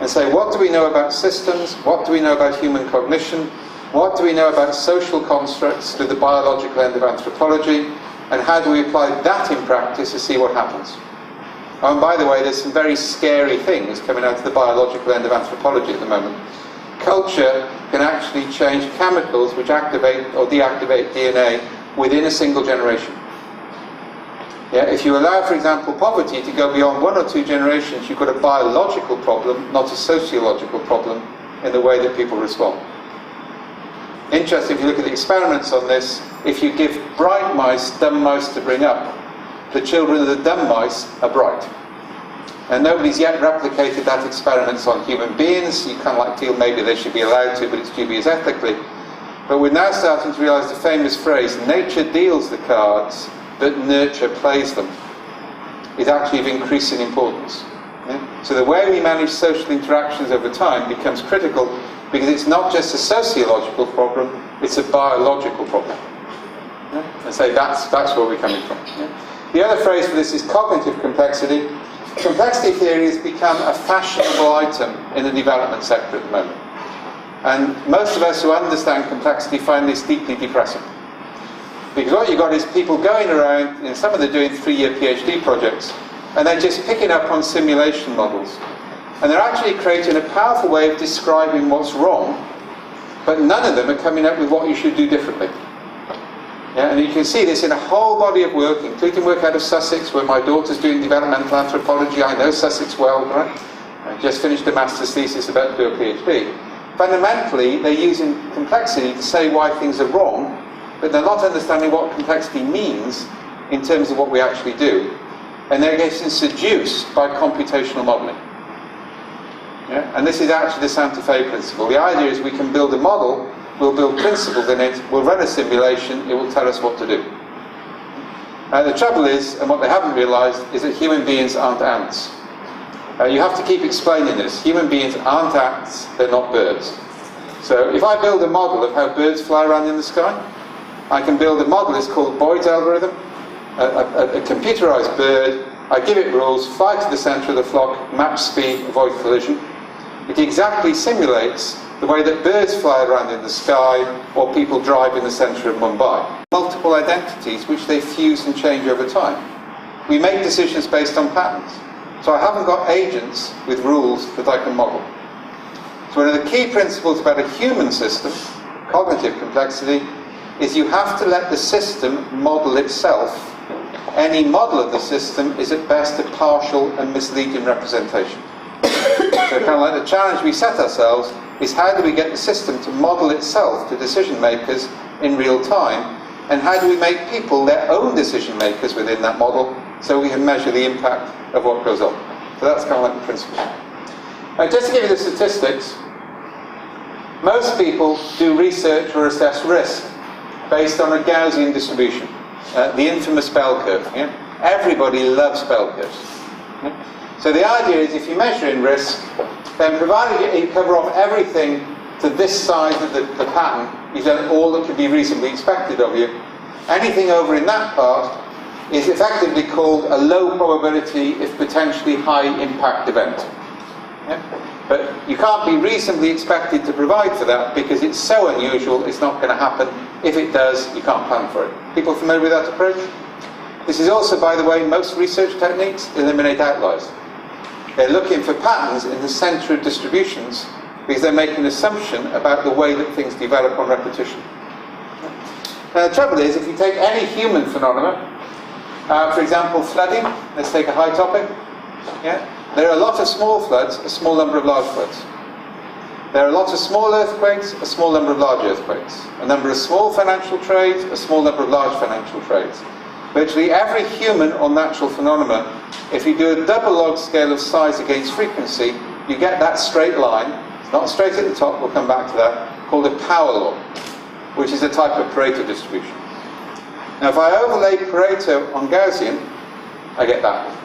and say, what do we know about systems? What do we know about human cognition? What do we know about social constructs through the biological end of anthropology? And how do we apply that in practice to see what happens? Oh, and by the way, there's some very scary things coming out of the biological end of anthropology at the moment. Culture can actually change chemicals which activate or deactivate DNA within a single generation. Yeah, if you allow, for example, poverty to go beyond 1 or 2 generations, you've got a biological problem, not a sociological problem, in the way that people respond. Interesting, if you look at the experiments on this, if you give bright mice dumb mice to bring up, the children of the dumb mice are bright. And nobody's yet replicated that experiment on human beings. You kind of like feel maybe they should be allowed to, but it's dubious ethically. But we're now starting to realise the famous phrase, nature deals the cards, but nurture plays them, is actually of increasing importance. Yeah? So the way we manage social interactions over time becomes critical, because it's not just a sociological problem, it's a biological problem. Yeah? And so that's where we're coming from. Yeah? The other phrase for this is cognitive complexity. Complexity theory has become a fashionable item in the development sector at the moment. And most of us who understand complexity find this deeply depressing. Because what you've got is people going around, some of them are doing 3-year PhD projects, and they're just picking up on simulation models. And they're actually creating a powerful way of describing what's wrong, but none of them are coming up with what you should do differently. Yeah, and you can see this in a whole body of work, including work out of Sussex, where my daughter's doing developmental anthropology. I know Sussex well, right? I just finished a master's thesis about to do a PhD. Fundamentally, they're using complexity to say why things are wrong, but they're not understanding what complexity means in terms of what we actually do. And they're getting seduced by computational modelling. Yeah? And this is actually the Santa Fe principle. The idea is we can build a model, we'll build principles in it, we'll run a simulation, it will tell us what to do. The trouble is, and what they haven't realised, is that human beings aren't ants. You have to keep explaining this. Human beings aren't ants, they're not birds. So if I build a model of how birds fly around in the sky, I can build a model, it's called Boyd's algorithm, a computerized bird. I give it rules, fly to the centre of the flock, match speed, avoid collision. It exactly simulates the way that birds fly around in the sky or people drive in the centre of Mumbai. Multiple identities which they fuse and change over time. We make decisions based on patterns. So I haven't got agents with rules that I can model. So one of the key principles about a human system, cognitive complexity, is you have to let the system model itself. Any model of the system is at best a partial and misleading representation. So kind of like the challenge we set ourselves is how do we get the system to model itself to decision makers in real time, and how do we make people their own decision makers within that model so we can measure the impact of what goes on. So that's kind of like the principle. Now, just to give you the statistics, most people do research or assess risk based on a Gaussian distribution, the infamous bell curve. Yeah? Everybody loves bell curves. Yeah? So the idea is if you measure in risk, then provided you cover off everything to this side of the pattern, you've done all that could be reasonably expected of you. Anything over in that part is effectively called a low probability, if potentially high impact event. Yeah? But you can't be reasonably expected to provide for that because it's so unusual, it's not going to happen. If it does, you can't plan for it. People familiar with that approach? This is also, by the way, most research techniques eliminate outliers. They're looking for patterns in the centre of distributions because they make an assumption about the way that things develop on repetition. Now the trouble is, if you take any human phenomena, for example flooding, let's take a high topic, there are a lot of small floods, a small number of large floods. There are lots of small earthquakes, a small number of large earthquakes. A number of small financial trades, a small number of large financial trades. Virtually every human or natural phenomenon, if you do a double log scale of size against frequency, you get that straight line. It's not straight at the top, we'll come back to that, called a power law, which is a type of Pareto distribution. Now if I overlay Pareto on Gaussian, I get that.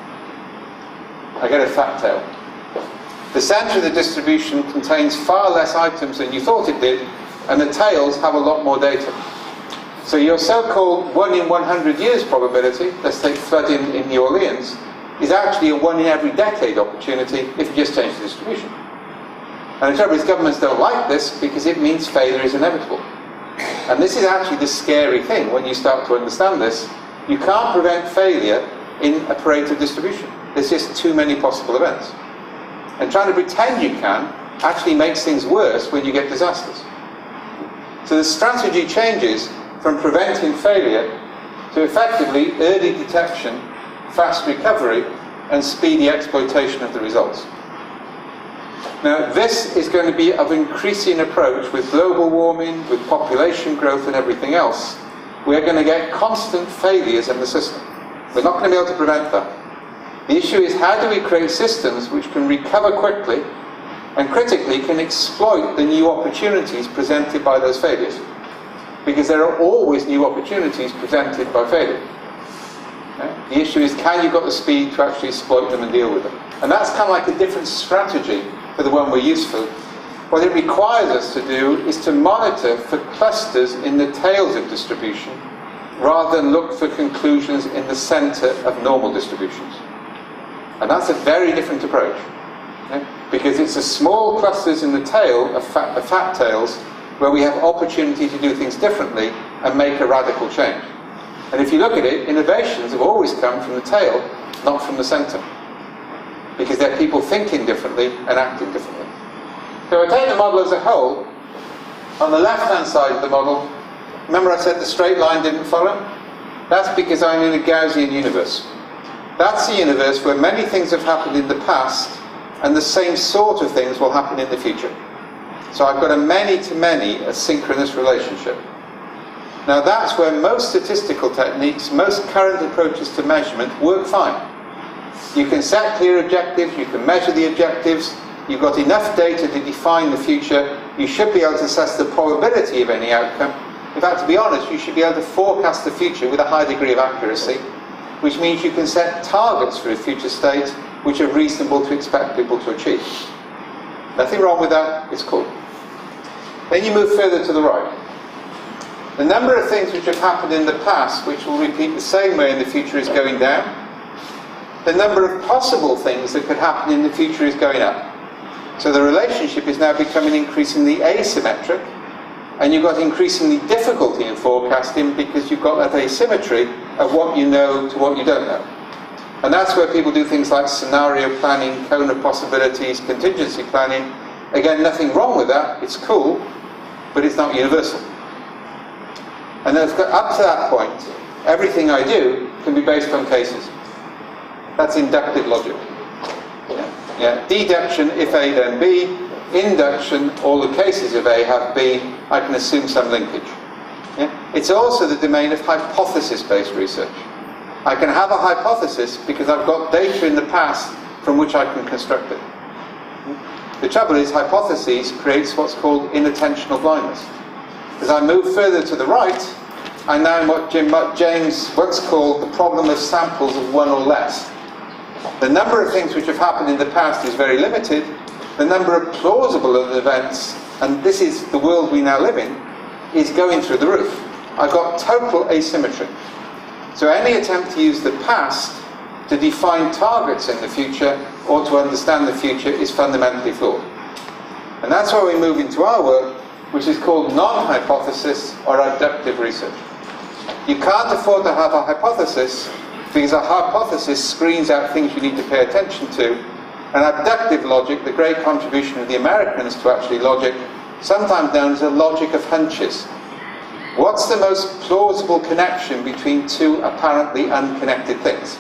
I get a fat tail. The centre of the distribution contains far less items than you thought it did, and the tails have a lot more data. So your so-called 1 in 100 years probability, let's take flood in New Orleans, is actually a 1 in every decade opportunity if you just change the distribution. And the trouble is, governments don't like this because it means failure is inevitable. And this is actually the scary thing when you start to understand this. You can't prevent failure in a Pareto distribution. There's just too many possible events. And trying to pretend you can actually makes things worse when you get disasters. So the strategy changes from preventing failure to effectively early detection, fast recovery, and speedy exploitation of the results. Now this is going to be of increasing approach with global warming, with population growth and everything else. We're going to get constant failures in the system. We're not going to be able to prevent that. The issue is, how do we create systems which can recover quickly and critically can exploit the new opportunities presented by those failures? Because there are always new opportunities presented by failure. Okay? The issue is, can you got the speed to actually exploit them and deal with them? And that's kind of like a different strategy for the one we're used to. What it requires us to do is to monitor for clusters in the tails of distribution rather than look for conclusions in the centre of normal distributions. And that's a very different approach, okay? Because it's the small clusters in the tail of fat tails where we have opportunity to do things differently and make a radical change. And if you look at it, innovations have always come from the tail, not from the centre, because they're people thinking differently and acting differently. So I take the model as a whole. On the left-hand side of the model, remember I said the straight line didn't follow? That's because I'm in a Gaussian universe. That's the universe where many things have happened in the past and the same sort of things will happen in the future. So I've got a many-to-many asynchronous relationship. Now that's where most statistical techniques, most current approaches to measurement work fine. You can set clear objectives, you can measure the objectives, you've got enough data to define the future, you should be able to assess the probability of any outcome. In fact, to be honest, you should be able to forecast the future with a high degree of accuracy, which means you can set targets for a future state which are reasonable to expect people to achieve. Nothing wrong with that, it's cool. Then you move further to the right. The number of things which have happened in the past which will repeat the same way in the future is going down. The number of possible things that could happen in the future is going up. So the relationship is now becoming increasingly asymmetric, and you've got increasingly difficulty in forecasting because you've got that asymmetry of what you know to what you don't know. And that's where people do things like scenario planning, cone of possibilities, contingency planning. Again, nothing wrong with that, it's cool, but it's not universal. And then up to that point, everything I do can be based on cases. That's inductive logic. Deduction, if A then B. Induction, all the cases of A have B. I can assume some linkage. It's also the domain of hypothesis-based research. I can have a hypothesis because I've got data in the past from which I can construct it. The trouble is, hypotheses creates what's called inattentional blindness. As I move further to the right, I'm now in what James once called the problem of samples of one or less. The number of things which have happened in the past is very limited. The number of plausible events, and this is the world we now live in, is going through the roof. I've got total asymmetry. So any attempt to use the past to define targets in the future or to understand the future is fundamentally flawed. And that's why we move into our work, which is called non-hypothesis or abductive research. You can't afford to have a hypothesis because a hypothesis screens out things you need to pay attention to, And abductive logic, the great contribution of the Americans to actually logic, sometimes known as a logic of hunches. What's the most plausible connection between two apparently unconnected things?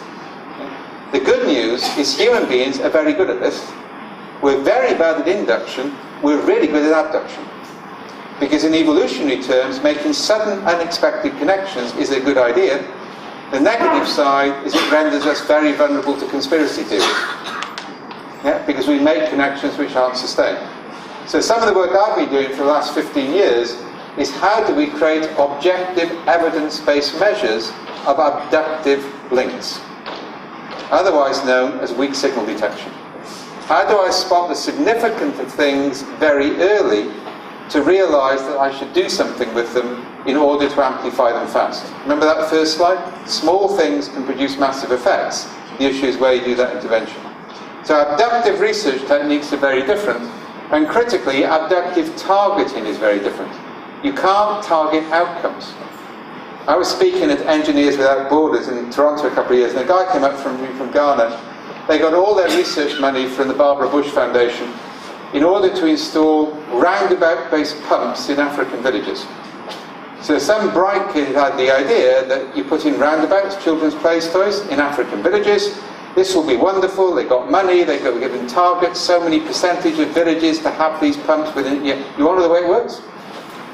The good news is human beings are very good at this. We're very bad at induction, we're really good at abduction. Because in evolutionary terms, making sudden unexpected connections is a good idea. The negative side is it renders us very vulnerable to conspiracy theories. Yeah, because we make connections which aren't sustained. So some of the work I've been doing for the last 15 years is how do we create objective evidence-based measures of abductive links, otherwise known as weak signal detection. How do I spot the significance of things very early to realise that I should do something with them in order to amplify them fast? Remember that first slide? Small things can produce massive effects. The issue is where you do that intervention. So abductive research techniques are very different, and critically, abductive targeting is very different. You can't target outcomes. I was speaking at Engineers Without Borders in Toronto a couple of years, and a guy came up from Ghana. They got all their research money from the Barbara Bush Foundation in order to install roundabout-based pumps in African villages. So some bright kid had the idea that you put in roundabouts, children's play toys, in African villages. This will be wonderful. They got money, they got given targets, so many percentage of villages to have these pumps within. You want to know the way it works?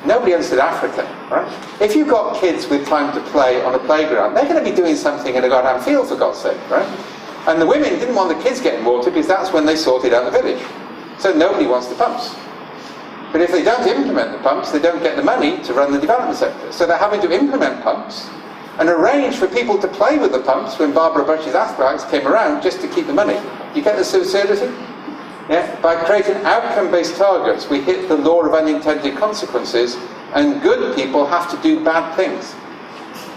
Nobody understood Africa, right? If you've got kids with time to play on a playground, they're going to be doing something in a goddamn field, for God's sake, right? And the women didn't want the kids getting water because that's when they sorted out the village. So nobody wants the pumps. But if they don't implement the pumps, they don't get the money to run the development sector. So they're having to implement pumps and arrange for people to play with the pumps when Barbara Bush's aspirates came around just to keep the money. You get the absurdity? Yeah? By creating outcome-based targets, we hit the law of unintended consequences, and good people have to do bad things.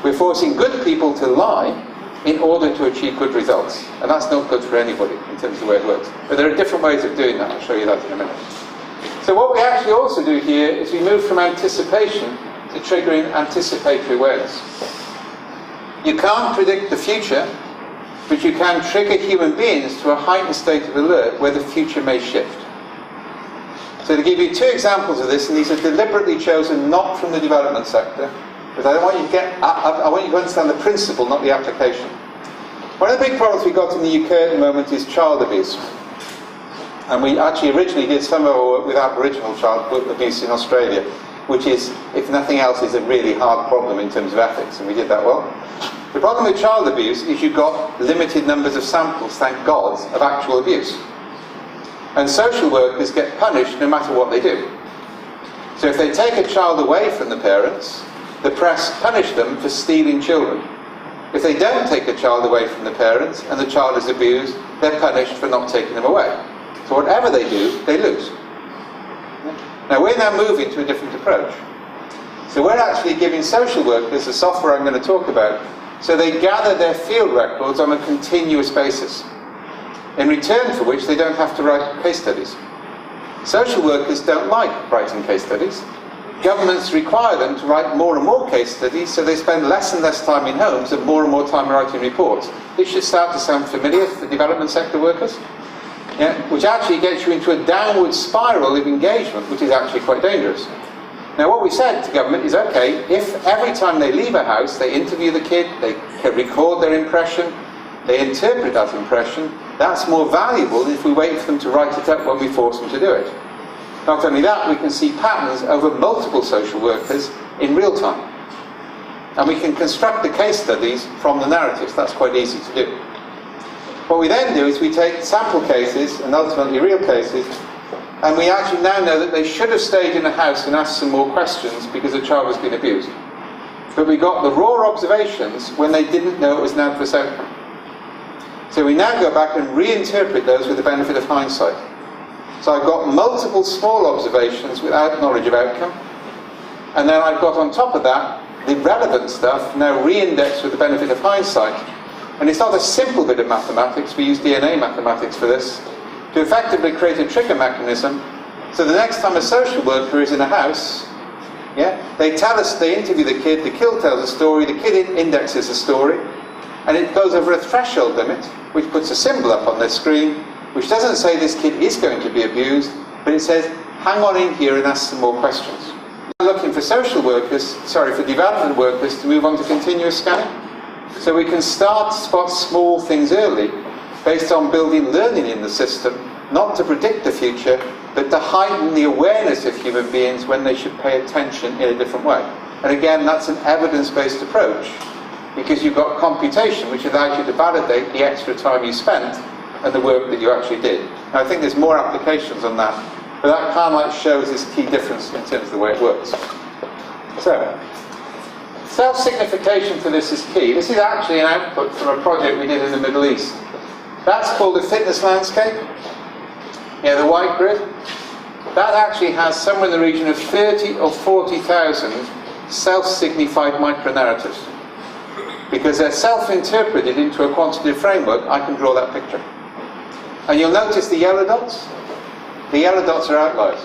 We're forcing good people to lie in order to achieve good results. And that's not good for anybody in terms of the way it works. But there are different ways of doing that. I'll show you that in a minute. So what we actually also do here is we move from anticipation to triggering anticipatory awareness. You can't predict the future, but you can trigger human beings to a heightened state of alert where the future may shift. So to give you two examples of this, and these are deliberately chosen not from the development sector, but I want you to I want you to understand the principle, not the application. One of the big problems we've got in the UK at the moment is child abuse. And we actually originally did some of our work with Aboriginal child abuse in Australia, which is, if nothing else, is a really hard problem in terms of ethics, and we did that well. The problem with child abuse is you've got limited numbers of samples, thank God, of actual abuse. And social workers get punished no matter what they do. So if they take a child away from the parents, the press punish them for stealing children. If they don't take a child away from the parents and the child is abused, they're punished for not taking them away. So whatever they do, they lose. Now we're now moving to a different approach. So we're actually giving social workers the software I'm going to talk about, so they gather their field records on a continuous basis, in return for which they don't have to write case studies. Social workers don't like writing case studies. Governments require them to write more and more case studies, so they spend less and less time in homes and more time writing reports. This should start to sound familiar for development sector workers, yeah? Which actually gets you into a downward spiral of engagement, which is actually quite dangerous. Now what we said to government is, okay, if every time they leave a house, they interview the kid, they record their impression, they interpret that impression, that's more valuable than if we wait for them to write it up when we force them to do it. Not only that, we can see patterns over multiple social workers in real time. And we can construct the case studies from the narratives. That's quite easy to do. What we then do is we take sample cases, and ultimately real cases, and we actually now know that they should have stayed in the house and asked some more questions because the child was being abused. But we got the raw observations when they didn't know it was an adverse outcome. So we now go back and reinterpret those with the benefit of hindsight. So I've got multiple small observations without knowledge of outcome, and then I've got on top of that the relevant stuff now re-indexed with the benefit of hindsight. And it's not a simple bit of mathematics, we use DNA mathematics for this, to effectively create a trigger mechanism, so the next time a social worker is in a house, yeah, they tell us, they interview the kid tells a story, the kid indexes a story, and it goes over a threshold limit, which puts a symbol up on their screen, which doesn't say this kid is going to be abused, but it says, hang on in here and ask some more questions. We're looking for social workers, for development workers to move on to continuous scanning. So we can start to spot small things early based on building learning in the system, not to predict the future, but to heighten the awareness of human beings when they should pay attention in a different way. And again, that's an evidence-based approach, because you've got computation which allows you to validate the extra time you spent and the work that you actually did. Now, I think there's more applications on that, but that kind of shows this key difference in terms of the way it works. So, self-signification for this is key. This is actually an output from a project we did in the Middle East. That's called the fitness landscape. Yeah, the white grid. That actually has somewhere in the region of 30 or 40,000 self-signified micronarratives. Because they're self-interpreted into a quantitative framework, I can draw that picture. And you'll notice the yellow dots. The yellow dots are outliers.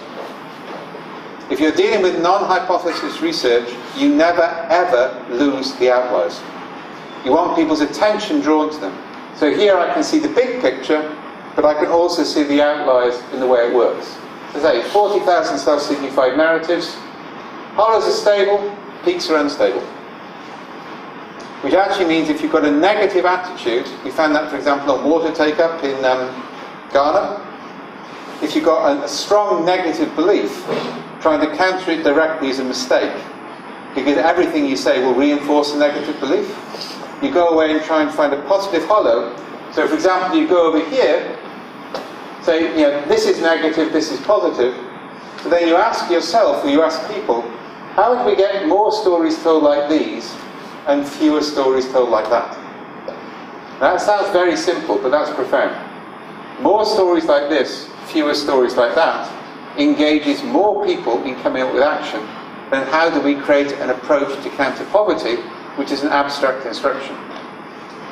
If you're dealing with non-hypothesis research, you never ever lose the outliers. You want people's attention drawn to them. So here I can see the big picture, but I can also see the outliers in the way it works. As I say, 40,000 self-signified narratives. Hollows are stable, peaks are unstable. Which actually means if you've got a negative attitude, we found that, for example, on water take-up in Ghana. If you've got a strong negative belief, trying to counter it directly is a mistake, because everything you say will reinforce a negative belief. You go away and try and find a positive hollow. So, for example, you go over here, say, this is negative, this is positive. So then you ask yourself, or you ask people, how would we get more stories told like these and fewer stories told like that? That sounds very simple, but that's profound. More stories like this, fewer stories like that, engages more people in coming up with action than how do we create an approach to counter poverty, which is an abstract instruction.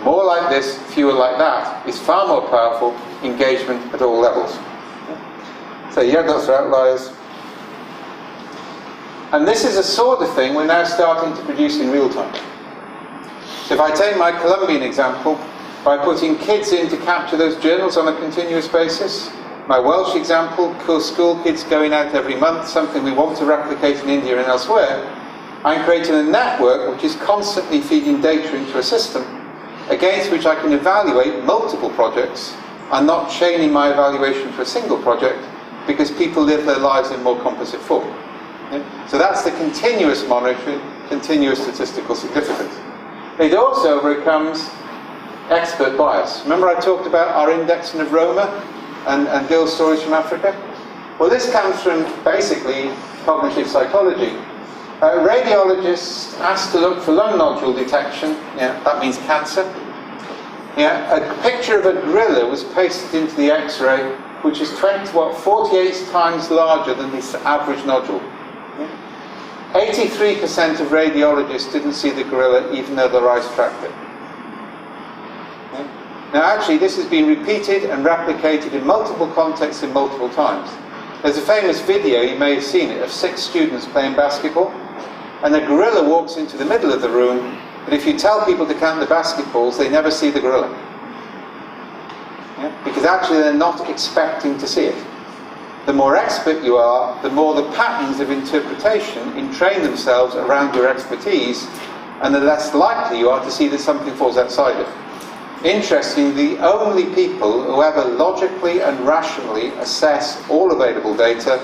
More like this, fewer like that, is far more powerful engagement at all levels. So yellow dots are outliers. And this is a sort of thing we're now starting to produce in real time. So if I take my Colombian example, by putting kids in to capture those journals on a continuous basis, my Welsh example, school kids going out every month, something we want to replicate in India and elsewhere, I'm creating a network which is constantly feeding data into a system against which I can evaluate multiple projects and not chaining my evaluation for a single project because people live their lives in more composite form. Yeah? So that's the continuous monitoring, continuous statistical significance. It also overcomes expert bias. Remember I talked about our indexing of Roma and girls' stories from Africa? Well, this comes from basically cognitive psychology. Radiologists asked to look for lung nodule detection, that means cancer. A picture of a gorilla was pasted into the X-ray, which is 48 times larger than this average nodule. 83% of radiologists didn't see the gorilla even though their eyes tracked it. Now actually this has been repeated and replicated in multiple contexts in multiple times. There's a famous video, you may have seen it, of 6 students playing basketball, and the gorilla walks into the middle of the room, but if you tell people to count the basketballs, they never see the gorilla. Because actually they're not expecting to see it. The more expert you are, the more the patterns of interpretation entrain themselves around your expertise, and the less likely you are to see that something falls outside it. Interestingly, the only people who ever logically and rationally assess all available data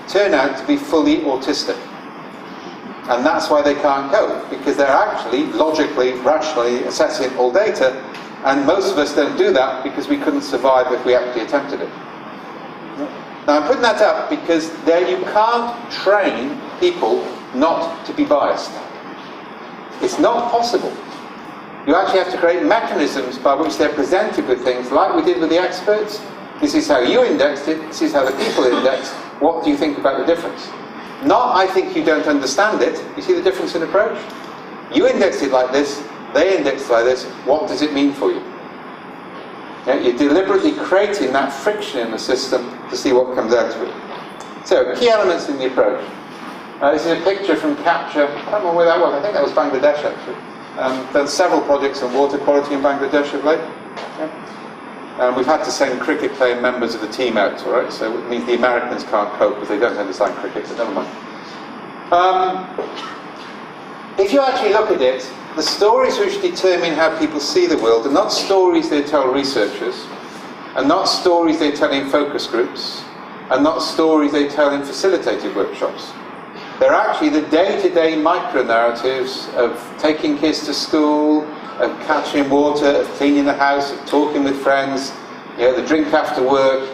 turn out to be fully autistic. And that's why they can't cope, because they're actually logically, rationally assessing all data, and most of us don't do that because we couldn't survive if we actually attempted it. Now I'm putting that up because there you can't train people not to be biased. It's not possible. You actually have to create mechanisms by which they're presented with things like we did with the experts. This is how you indexed it, this is how the people indexed. What do you think about the difference? Not, I think you don't understand it. You see the difference in approach? You indexed it like this, they indexed it like this. What does it mean for you? You're deliberately creating that friction in the system to see what comes out of it. So, key elements in the approach. This is a picture from Capture. I don't remember where that was. I think that was Bangladesh, actually. Done several projects on water quality in Bangladesh of late. And we've had to send cricket playing members of the team out, all right? So it means the Americans can't cope because they don't understand cricket, so never mind. If you actually look at it, the stories which determine how people see the world are not stories they tell researchers, and not stories they tell in focus groups, and not stories they tell in facilitated workshops. They're actually the day-to-day micro-narratives of taking kids to school, of catching water, of cleaning the house, of talking with friends, the drink after work.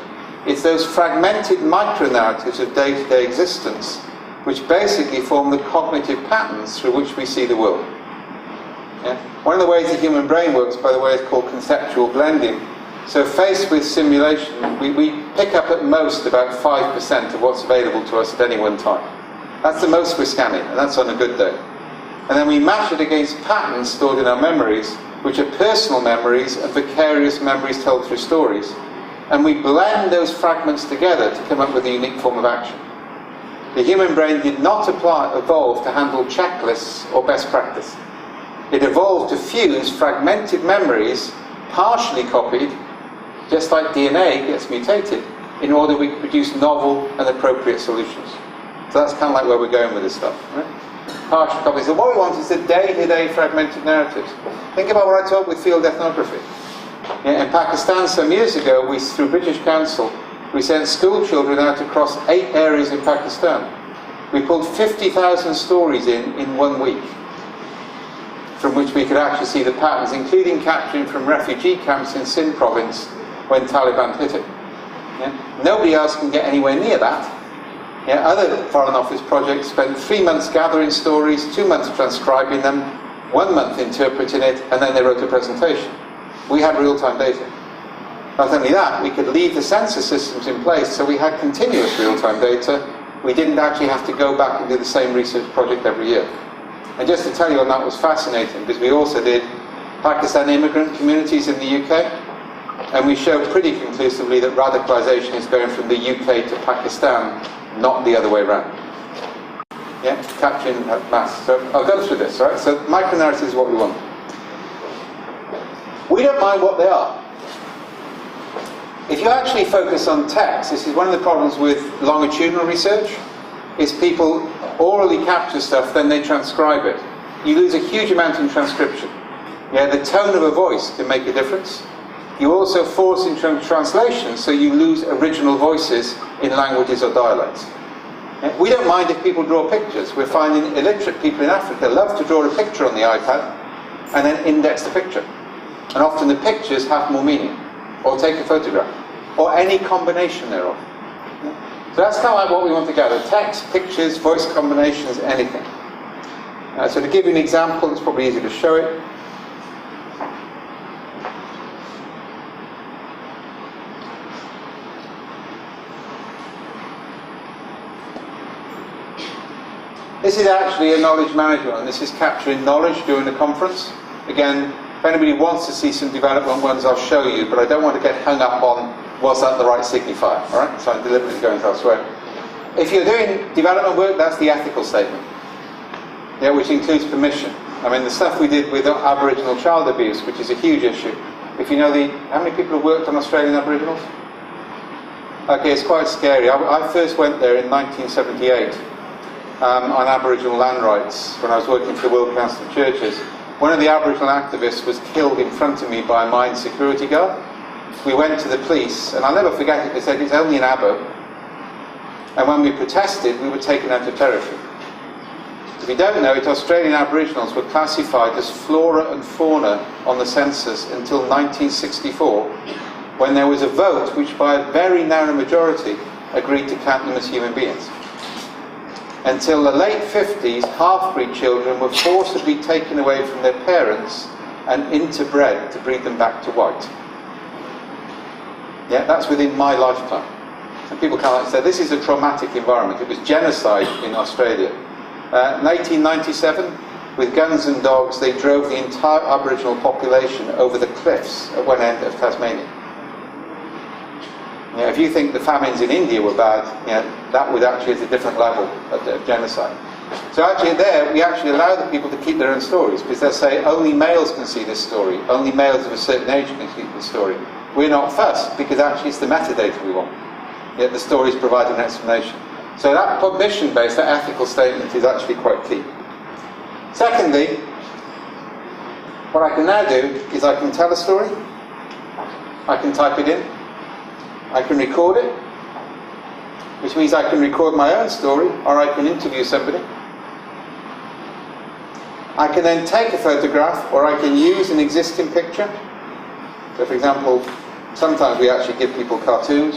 It's those fragmented micro-narratives of day-to-day existence which basically form the cognitive patterns through which we see the world. One of the ways the human brain works, by the way, is called conceptual blending. So faced with simulation, we pick up at most about 5% of what's available to us at any one time. That's the most we're scanning, and that's on a good day. And then we match it against patterns stored in our memories, which are personal memories and vicarious memories told through stories. And we blend those fragments together to come up with a unique form of action. The human brain did not evolve to handle checklists or best practice. It evolved to fuse fragmented memories, partially copied, just like DNA gets mutated, in order we can produce novel and appropriate solutions. So that's kind of like where we're going with this stuff, right? Partial copies. So what we want is the day-to-day fragmented narratives. Think about what I taught with field ethnography. In Pakistan some years ago, through British Council, we sent school children out across 8 areas in Pakistan. We pulled 50,000 stories in 1 week, from which we could actually see the patterns, including capturing from refugee camps in Sindh province when Taliban hit it. Nobody else can get anywhere near that. Other Foreign Office projects spent 3 months gathering stories, 2 months transcribing them, 1 month interpreting it, and then they wrote a presentation. We had real-time data. Not only that, we could leave the census systems in place, so we had continuous real-time data. We didn't actually have to go back and do the same research project every year. And just to tell you, and that was fascinating, because we also did Pakistan immigrant communities in the UK, and we showed pretty conclusively that radicalisation is going from the UK to Pakistan, not the other way around. Capturing mass. So I'll go through this, right? So micronarratives is what we want. We don't mind what they are. If you actually focus on text, this is one of the problems with longitudinal research, is people orally capture stuff, then they transcribe it. You lose a huge amount in transcription. The tone of a voice can make a difference. You also force in translation, so you lose original voices in languages or dialects. We don't mind if people draw pictures. We're finding illiterate people in Africa love to draw a picture on the iPad and then index the picture. And often the pictures have more meaning, or take a photograph, or any combination thereof. So that's kind of like what we want to gather: text, pictures, voice combinations, anything. So to give you an example, it's probably easy to show it. This is actually a knowledge management, and this is capturing knowledge during the conference. Again, if anybody wants to see some development ones, I'll show you, but I don't want to get hung up on, was that the right signifier, all right? So I'm deliberately going elsewhere. If you're doing development work, that's the ethical statement, which includes permission. I mean, the stuff we did with Aboriginal child abuse, which is a huge issue. If you know how many people have worked on Australian Aboriginals? Okay, it's quite scary. I first went there in 1978 on Aboriginal land rights when I was working for the World Council of Churches. One of the Aboriginal activists was killed in front of me by a mine security guard. We went to the police, and I'll never forget it, they said it's only an abo. And when we protested, we were taken out of territory. If you don't know it, Australian Aboriginals were classified as flora and fauna on the census until 1964, when there was a vote which by a very narrow majority agreed to count them as human beings. Until the late 50s, half-breed children were forcibly taken away from their parents and interbred to breed them back to white. That's within my lifetime. And people kind of say, this is a traumatic environment. It was genocide in Australia. In 1897, with guns and dogs, they drove the entire Aboriginal population over the cliffs at one end of Tasmania. If you think the famines in India were bad, that would actually is a different level of genocide. So actually there, we actually allow the people to keep their own stories, because they'll say only males can see this story, only males of a certain age can see this story. we're not fussed, because actually it's the metadata we want. Yet the stories provide an explanation. So that permission-based, that ethical statement is actually quite key. Secondly, what I can now do is I can tell a story, I can type it in, I can record it, which means I can record my own story, or I can interview somebody. I can then take a photograph, or I can use an existing picture. So for example, sometimes we actually give people cartoons.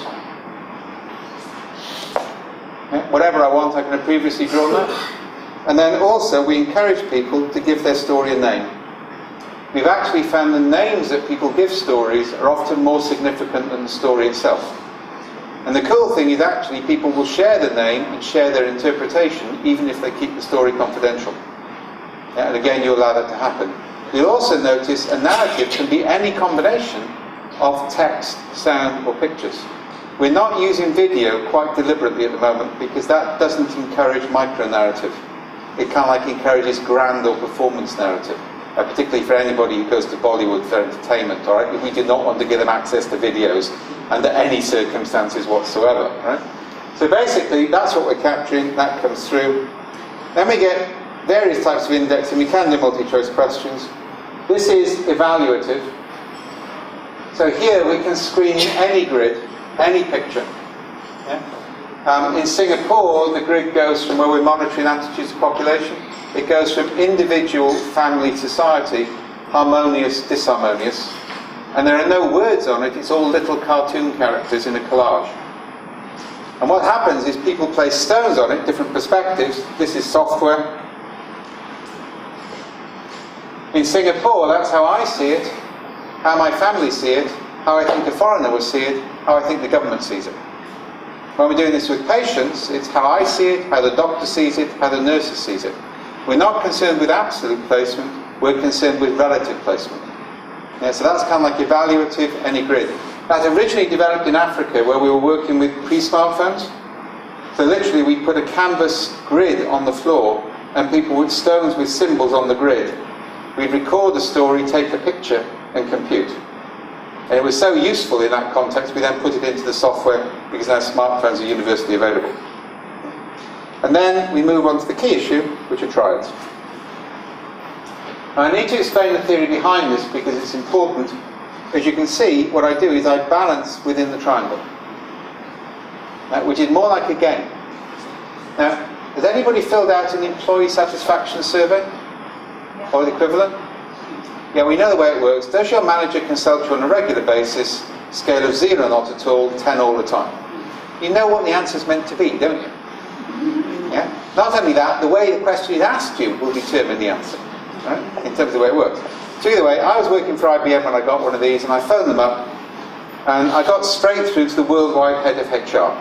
Whatever I want, I can have previously drawn that. And then also we encourage people to give their story a name. We've actually found the names that people give stories are often more significant than the story itself. And the cool thing is actually people will share the name and share their interpretation even if they keep the story confidential. And again, you allow that to happen. You'll also notice a narrative can be any combination of text, sound or pictures. We're not using video quite deliberately at the moment because that doesn't encourage micro-narrative. It kind of like encourages grand or performance narrative. Particularly for anybody who goes to Bollywood for entertainment, all right? We do not want to give them access to videos under any circumstances whatsoever, right? So basically, that's what we're capturing, that comes through. Then we get various types of indexing. We can do multi-choice questions. This is evaluative. So here we can screen any grid, any picture. Yeah? In Singapore, the grid goes from where we're monitoring attitudes of population. It goes from individual, family, society, harmonious, disharmonious. And there are no words on it, it's all little cartoon characters in a collage. And what happens is people place stones on it, different perspectives. This is software. In Singapore, that's how I see it, how my family see it, how I think a foreigner will see it, how I think the government sees it. When we're doing this with patients, it's how I see it, how the doctor sees it, how the nurses sees it. We're not concerned with absolute placement, we're concerned with relative placement. Yeah, so that's kind of like evaluative, any grid. That originally developed in Africa where we were working with pre-smartphones. So literally we put a canvas grid on the floor and people with stones with symbols on the grid. We'd record the story, take a picture and compute. And it was so useful in that context, we then put it into the software because now smartphones are universally available. And then we move on to the key issue, which are triads. Now, I need to explain the theory behind this because it's important. As you can see, what I do is I balance within the triangle, which is more like a game. Now, has anybody filled out an employee satisfaction survey? Or the equivalent? Yeah, we know the way it works. Does your manager consult you on a regular basis, scale of 0 not at all, 10 all the time? You know what the answer's meant to be, don't you? Yeah? Not only that, the way the question is asked you will determine the answer, right? In terms of the way it works. So either way, I was working for IBM when I got one of these, and I phoned them up, and I got straight through to the worldwide head of HR.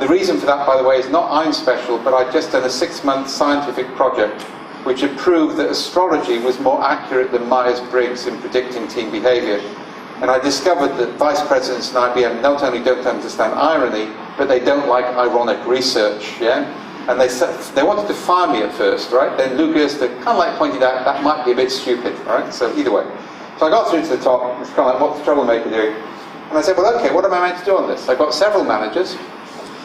The reason for that, by the way, is not I'm special, but I'd just done a 6-month scientific project which had proved that astrology was more accurate than Myers-Briggs in predicting team behaviour. And I discovered that vice presidents in IBM not only don't understand irony, but they don't like ironic research, yeah? And they wanted to fire me at first, right? Then Lou Gerster kind of like pointed out that might be a bit stupid, right? So either way. So I got through to the top, it's kind of like, what's the troublemaker doing? And I said, well, okay, what am I meant to do on this? I've got several managers.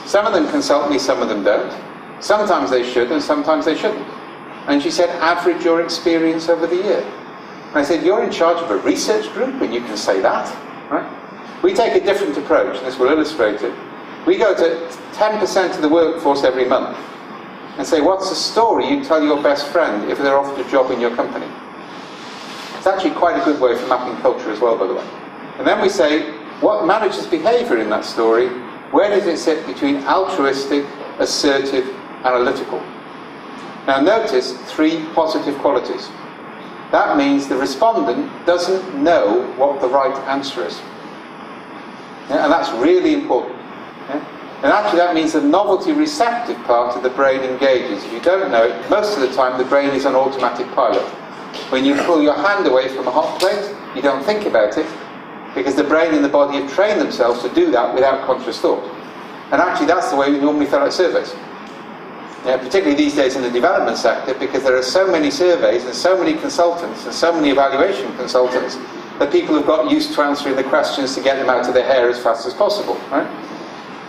Some of them consult me, some of them don't. Sometimes they should, and sometimes they shouldn't. And she said, average your experience over the year. And I said, you're in charge of a research group, and you can say that, right? We take a different approach, and this will illustrate it. We go to 10% of the workforce every month and say, what's the story you tell your best friend if they're offered a job in your company? It's actually quite a good way for mapping culture as well, by the way. And then we say, what manages behaviour in that story? Where does it sit between altruistic, assertive, analytical? Now notice 3 positive qualities. That means the respondent doesn't know what the right answer is. Yeah, and that's really important. Yeah? And actually that means the novelty receptive part of the brain engages. If you don't know it, most of the time the brain is on automatic pilot. When you pull your hand away from a hot plate, you don't think about it, because the brain and the body have trained themselves to do that without conscious thought. And actually that's the way we normally fill out surveys. Yeah, particularly these days in the development sector, because there are so many surveys and so many consultants and so many evaluation consultants, that people have got used to answering the questions to get them out of their hair as fast as possible, right?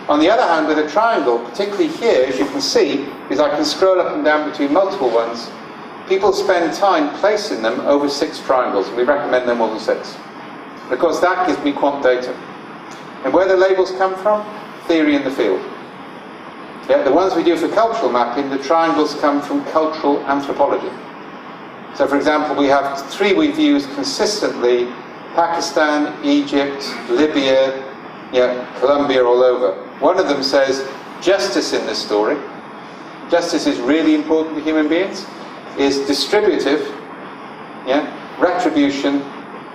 On the other hand, with a triangle, particularly here, as you can see, is I can scroll up and down between multiple ones. People spend time placing them over 6 triangles, and we recommend no more than 6. Because that gives me quant data. And where the labels come from? Theory in the field. Yeah, the ones we do for cultural mapping, the triangles come from cultural anthropology. So for example, we have 3 we've used consistently: Pakistan, Egypt, Libya, Colombia, all over. One of them says justice in this story. Justice is really important to human beings. Is distributive,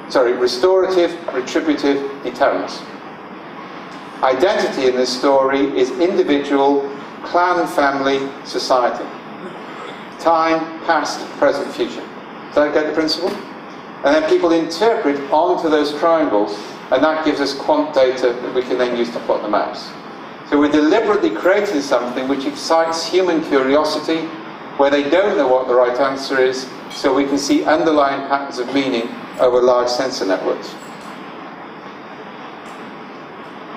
restorative, retributive, deterrence. Identity in this story is individual, clan, family, society. Time, past, present, future. Does that get the principle? And then people interpret onto those triangles, and that gives us quant data that we can then use to plot the maps. So we're deliberately creating something which excites human curiosity, where they don't know what the right answer is, so we can see underlying patterns of meaning over large sensor networks.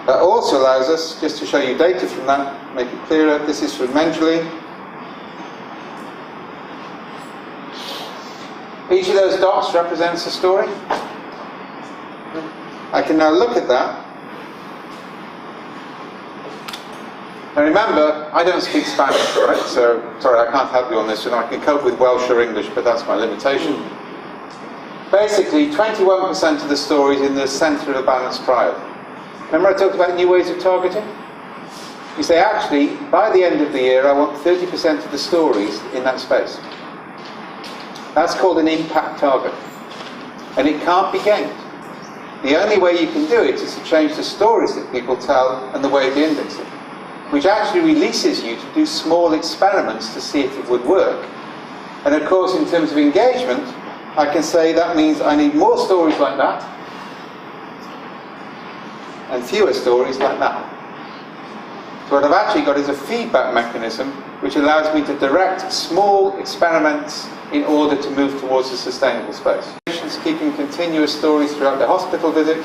That also allows us, just to show you data from that, make it clearer, this is from Mengele. Each of those dots represents a story. I can now look at that. Now remember, I don't speak Spanish, right? So, sorry, I can't help you on this one. I can cope with Welsh or English, but that's my limitation. Basically, 21% of the stories in the centre of a balanced trial. Remember I talked about new ways of targeting? You say, actually, by the end of the year, I want 30% of the stories in that space. That's called an impact target. And it can't be gained. The only way you can do it is to change the stories that people tell and the way they index it, which actually releases you to do small experiments to see if it would work. And of course, in terms of engagement, I can say that means I need more stories like that and fewer stories like that. So what I've actually got is a feedback mechanism which allows me to direct small experiments in order to move towards a sustainable space. Patients keeping continuous stories throughout the hospital visit.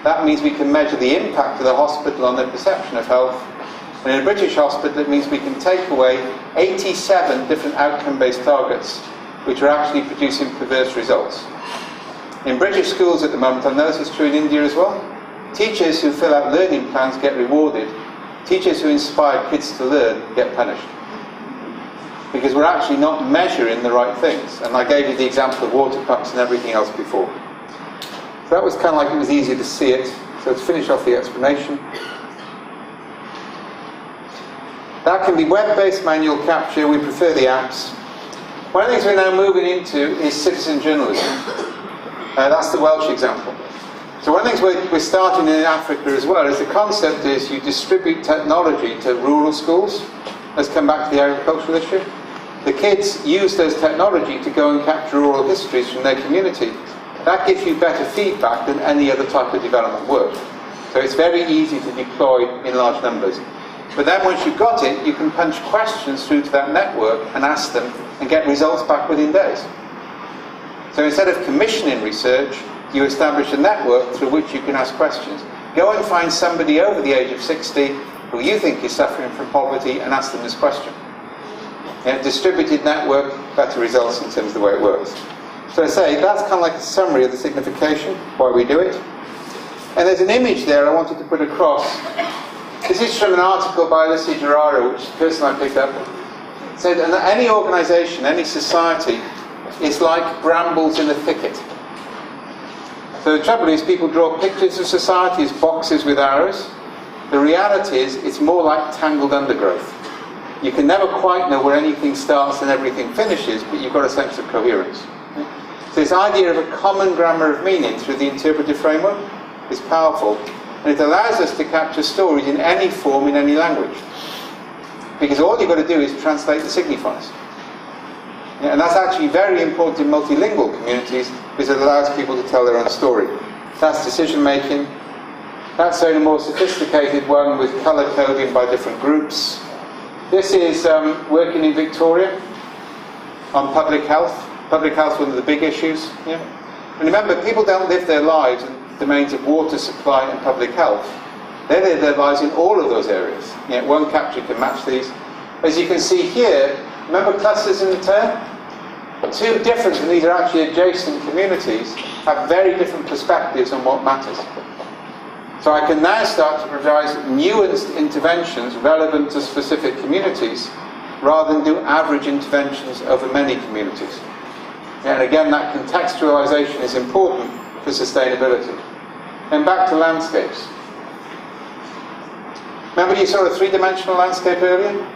That means we can measure the impact of the hospital on their perception of health. And in a British hospital, it means we can take away 87 different outcome-based targets, which are actually producing perverse results. In British schools at the moment, I know this is true in India as well, teachers who fill out learning plans get rewarded. Teachers who inspire kids to learn get punished. Because we're actually not measuring the right things. And I gave you the example of water pumps and everything else before. So that was kind of like it was easier to see it. So to finish off the explanation. That can be web-based manual capture. We prefer the apps. One of the things we're now moving into is citizen journalism. That's the Welsh example. So one of the things we're starting in Africa as well is the concept is you distribute technology to rural schools. Let's come back to the agricultural issue. The kids use those technology to go and capture oral histories from their community. That gives you better feedback than any other type of development work. So it's very easy to deploy in large numbers. But then once you've got it, you can punch questions through to that network and ask them and get results back within days. So instead of commissioning research, you establish a network through which you can ask questions. Go and find somebody over the age of 60 who you think is suffering from poverty and ask them this question. Distributed network, better results in terms of the way it works. So I say, that's kind of like a summary of the signification, why we do it. And there's an image there I wanted to put across. This is from an article by Alicia Gerraro, which is the person I picked up. It said, any organisation, any society, is like brambles in a thicket. So the trouble is, people draw pictures of society as boxes with arrows. The reality is, it's more like tangled undergrowth. You can never quite know where anything starts and everything finishes, but you've got a sense of coherence. So this idea of a common grammar of meaning through the interpretive framework is powerful, and it allows us to capture stories in any form, in any language. Because all you've got to do is translate the signifiers. And that's actually very important in multilingual communities, because it allows people to tell their own story. That's decision making. That's a more sophisticated one with colour coding by different groups. This is working in Victoria on public health. Public health is one of the big issues. Yeah? And remember, people don't live their lives in domains of water supply and public health. They live their lives in all of those areas. Yet one capture can match these. As you can see here, remember clusters in the term? Two different, and these are actually adjacent communities, have very different perspectives on what matters. So I can now start to provide nuanced interventions relevant to specific communities, rather than do average interventions over many communities. And again, that contextualization is important for sustainability. And back to landscapes. Remember you saw a three-dimensional landscape earlier?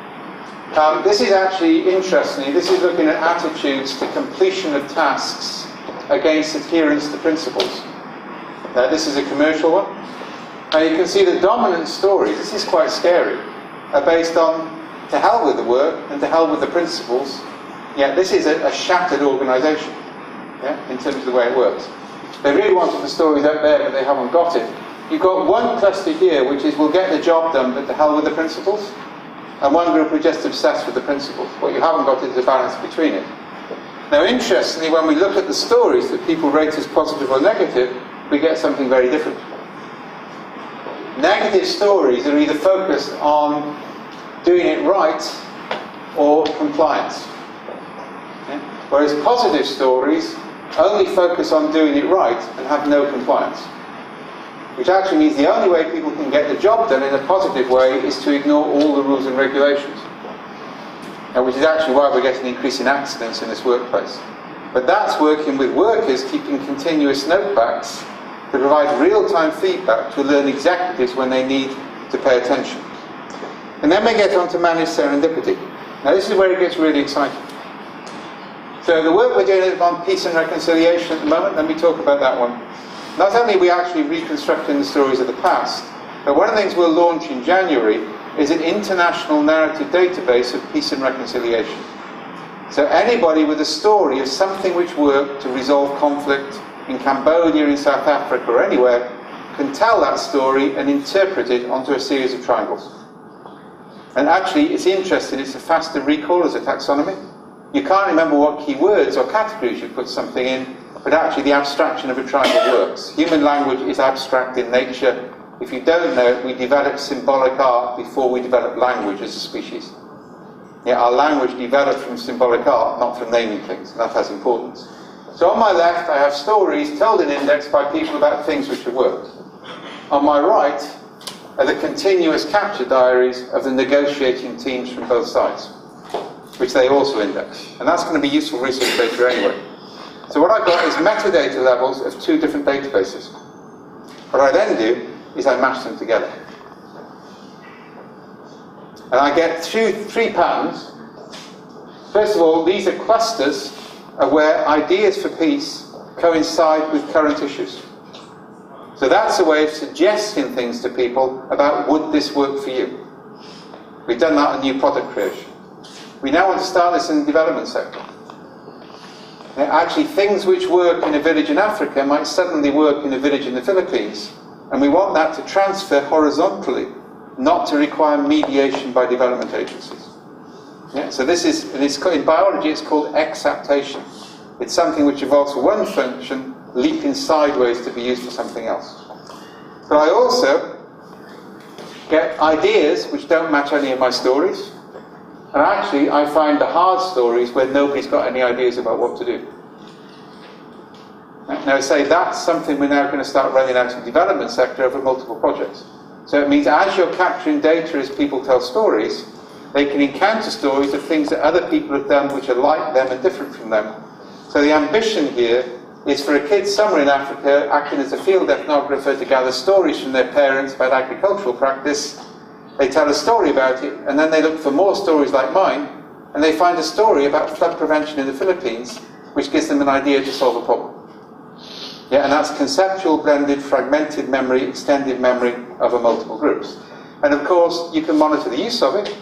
This is actually interesting. This is looking at attitudes to completion of tasks against adherence to principles. This is a commercial one. Now you can see the dominant stories, this is quite scary, are based on to hell with the work and to hell with the principles. Yeah, this is a shattered organisation, yeah, in terms of the way it works. They really wanted the stories out there, but they haven't got it. You've got one cluster here, which is we'll get the job done, but to hell with the principles. And one group are just obsessed with the principles. What you haven't got is a balance between it. Now, interestingly, when we look at the stories that people rate as positive or negative, we get something very different. Negative stories are either focused on doing it right or compliance. Okay? Whereas positive stories only focus on doing it right and have no compliance. Which actually means the only way people can get the job done in a positive way is to ignore all the rules and regulations. Which is actually why we're getting an increase in accidents in this workplace. But that's working with workers, keeping continuous notebacks to provide real-time feedback to learn executives when they need to pay attention. And then we get on to managed serendipity. Now this is where it gets really exciting. So the work we're doing on peace and reconciliation at the moment, let me talk about that one. Not only are we actually reconstructing the stories of the past, but one of the things we'll launch in January is an international narrative database of peace and reconciliation. So anybody with a story of something which worked to resolve conflict in Cambodia, in South Africa, or anywhere, can tell that story and interpret it onto a series of triangles. And actually, it's interesting, it's a faster recall as a taxonomy. You can't remember what key words or categories you put something in, but actually the abstraction of a triangle works. Human language is abstract in nature. If you don't know it, we developed symbolic art before we developed language as a species. Yeah, our language developed from symbolic art, not from naming things, and that has importance. So on my left, I have stories told in index by people about things which have worked. On my right are the continuous capture diaries of the negotiating teams from both sides, which they also index. And that's going to be useful research data anyway. So what I've got is metadata levels of two different databases. What I then do is I match them together. And I get three patterns. First of all, these are clusters of where ideas for peace coincide with current issues. So that's a way of suggesting things to people about, would this work for you? We've done that on new product creation. We now want to start this in the development sector. Now, actually, things which work in a village in Africa might suddenly work in a village in the Philippines, and we want that to transfer horizontally, not to require mediation by development agencies. Yeah, so this is, and in biology it's called exaptation. It's something which evolves for one function, leaping sideways to be used for something else. But I also get ideas which don't match any of my stories. And actually, I find the hard stories where nobody's got any ideas about what to do. Now, say that's something we're now going to start running out in the development sector over multiple projects. So it means as you're capturing data as people tell stories, they can encounter stories of things that other people have done which are like them and different from them. So the ambition here is for a kid somewhere in Africa acting as a field ethnographer to gather stories from their parents about agricultural practice. They tell a story about it, and then they look for more stories like mine, and they find a story about flood prevention in the Philippines, which gives them an idea to solve a problem. Yeah, and that's conceptual, blended, fragmented memory, extended memory over multiple groups. And of course, you can monitor the use of it.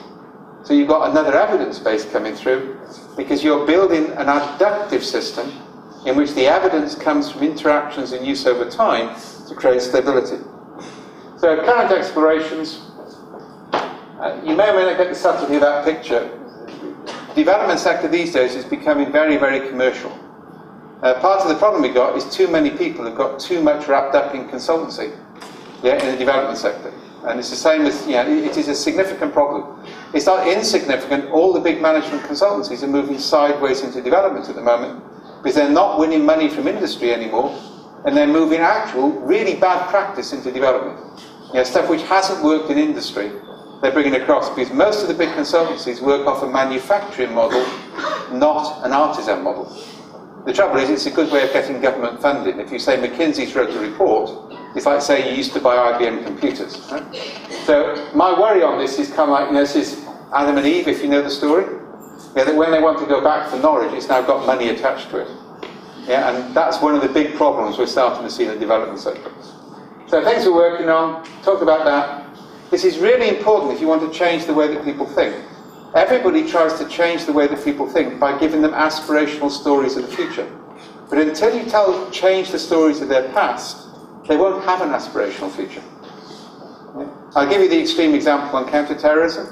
So you've got another evidence base coming through, because you're building an adductive system in which the evidence comes from interactions and use over time to create stability. So current explorations, you may or may not get the subtlety of that picture. The development sector these days is becoming very, very commercial. Part of the problem we got is too many people have got too much wrapped up in consultancy, in the development sector. And it's the same as, it is a significant problem. It's not insignificant. All the big management consultancies are moving sideways into development at the moment because they're not winning money from industry anymore, and they're moving actual, really bad practice into development. Stuff which hasn't worked in industry, they're bringing across, because most of the big consultancies work off a manufacturing model, not an artisan model. The trouble is, it's a good way of getting government funding. If you say McKinsey's wrote a report, it's like saying you used to buy IBM computers. Right? So my worry on this is kind of like, this is Adam and Eve, if you know the story. That when they want to go back for knowledge, it's now got money attached to it. And that's one of the big problems we're starting to see in the development sector. So things we're working on, talked about that. This is really important if you want to change the way that people think. Everybody tries to change the way that people think by giving them aspirational stories of the future. But until you change the stories of their past, they won't have an aspirational future. I'll give you the extreme example on counter-terrorism.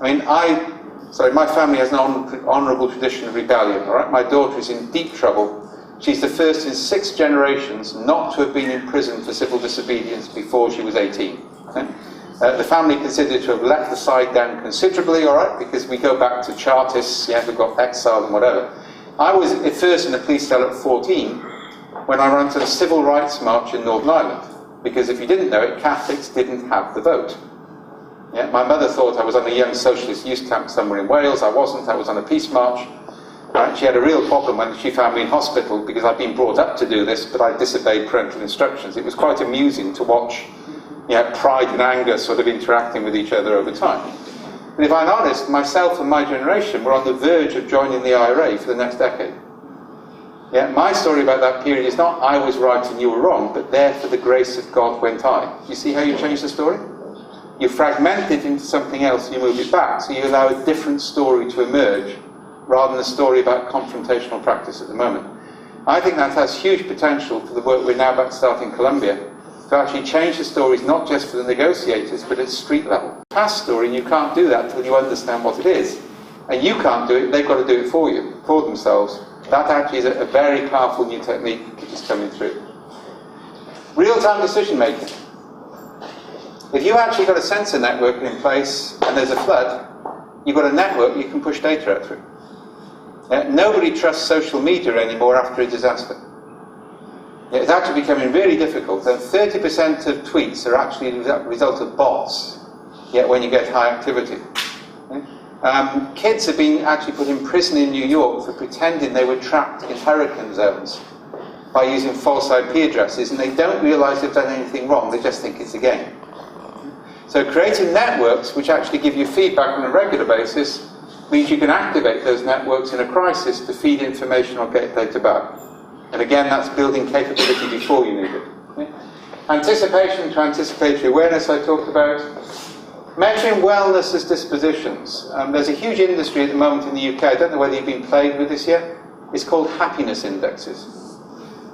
I mean, my family has an honourable tradition of rebellion, all right? My daughter is in deep trouble. She's the first in 6 generations not to have been in prison for civil disobedience before she was 18. Okay? The family considered to have let the side down considerably, all right, because we go back to Chartists, who got exiled and whatever. I was at first in a police cell at 14 when I ran to the Civil Rights March in Northern Ireland, because if you didn't know it, Catholics didn't have the vote. My mother thought I was on a young socialist youth camp somewhere in Wales. I wasn't. I was on a peace march. She had a real problem when she found me in hospital because I'd been brought up to do this, but I disobeyed parental instructions. It was quite amusing to watch pride and anger sort of interacting with each other over time. And if I'm honest, myself and my generation were on the verge of joining the IRA for the next decade. My story about that period is not I was right and you were wrong, but there for the grace of God went I. You see how you change the story? You fragment it into something else, you move it back, so you allow a different story to emerge rather than a story about confrontational practice at the moment. I think that has huge potential for the work we're now about to start in Colombia, to actually change the stories not just for the negotiators, but at street level. Past story, you can't do that until you understand what it is. And you can't do it, they've got to do it for you, for themselves. That actually is a very powerful new technique which is coming through. Real-time decision making. If you actually got a sensor network in place and there's a flood, you've got a network you can push data out through. Nobody trusts social media anymore after a disaster. It's actually becoming really difficult, and 30% of tweets are actually the result of bots, when you get high activity. Kids have been actually put in prison in New York for pretending they were trapped in hurricane zones by using false IP addresses, and they don't realise they've done anything wrong, they just think it's a game. So creating networks which actually give you feedback on a regular basis means you can activate those networks in a crisis to feed information or get data back. And again, that's building capability before you need it. Anticipation to anticipatory awareness I talked about. Measuring wellness as dispositions. There's a huge industry at the moment in the UK, I don't know whether you've been played with this yet, it's called happiness indexes.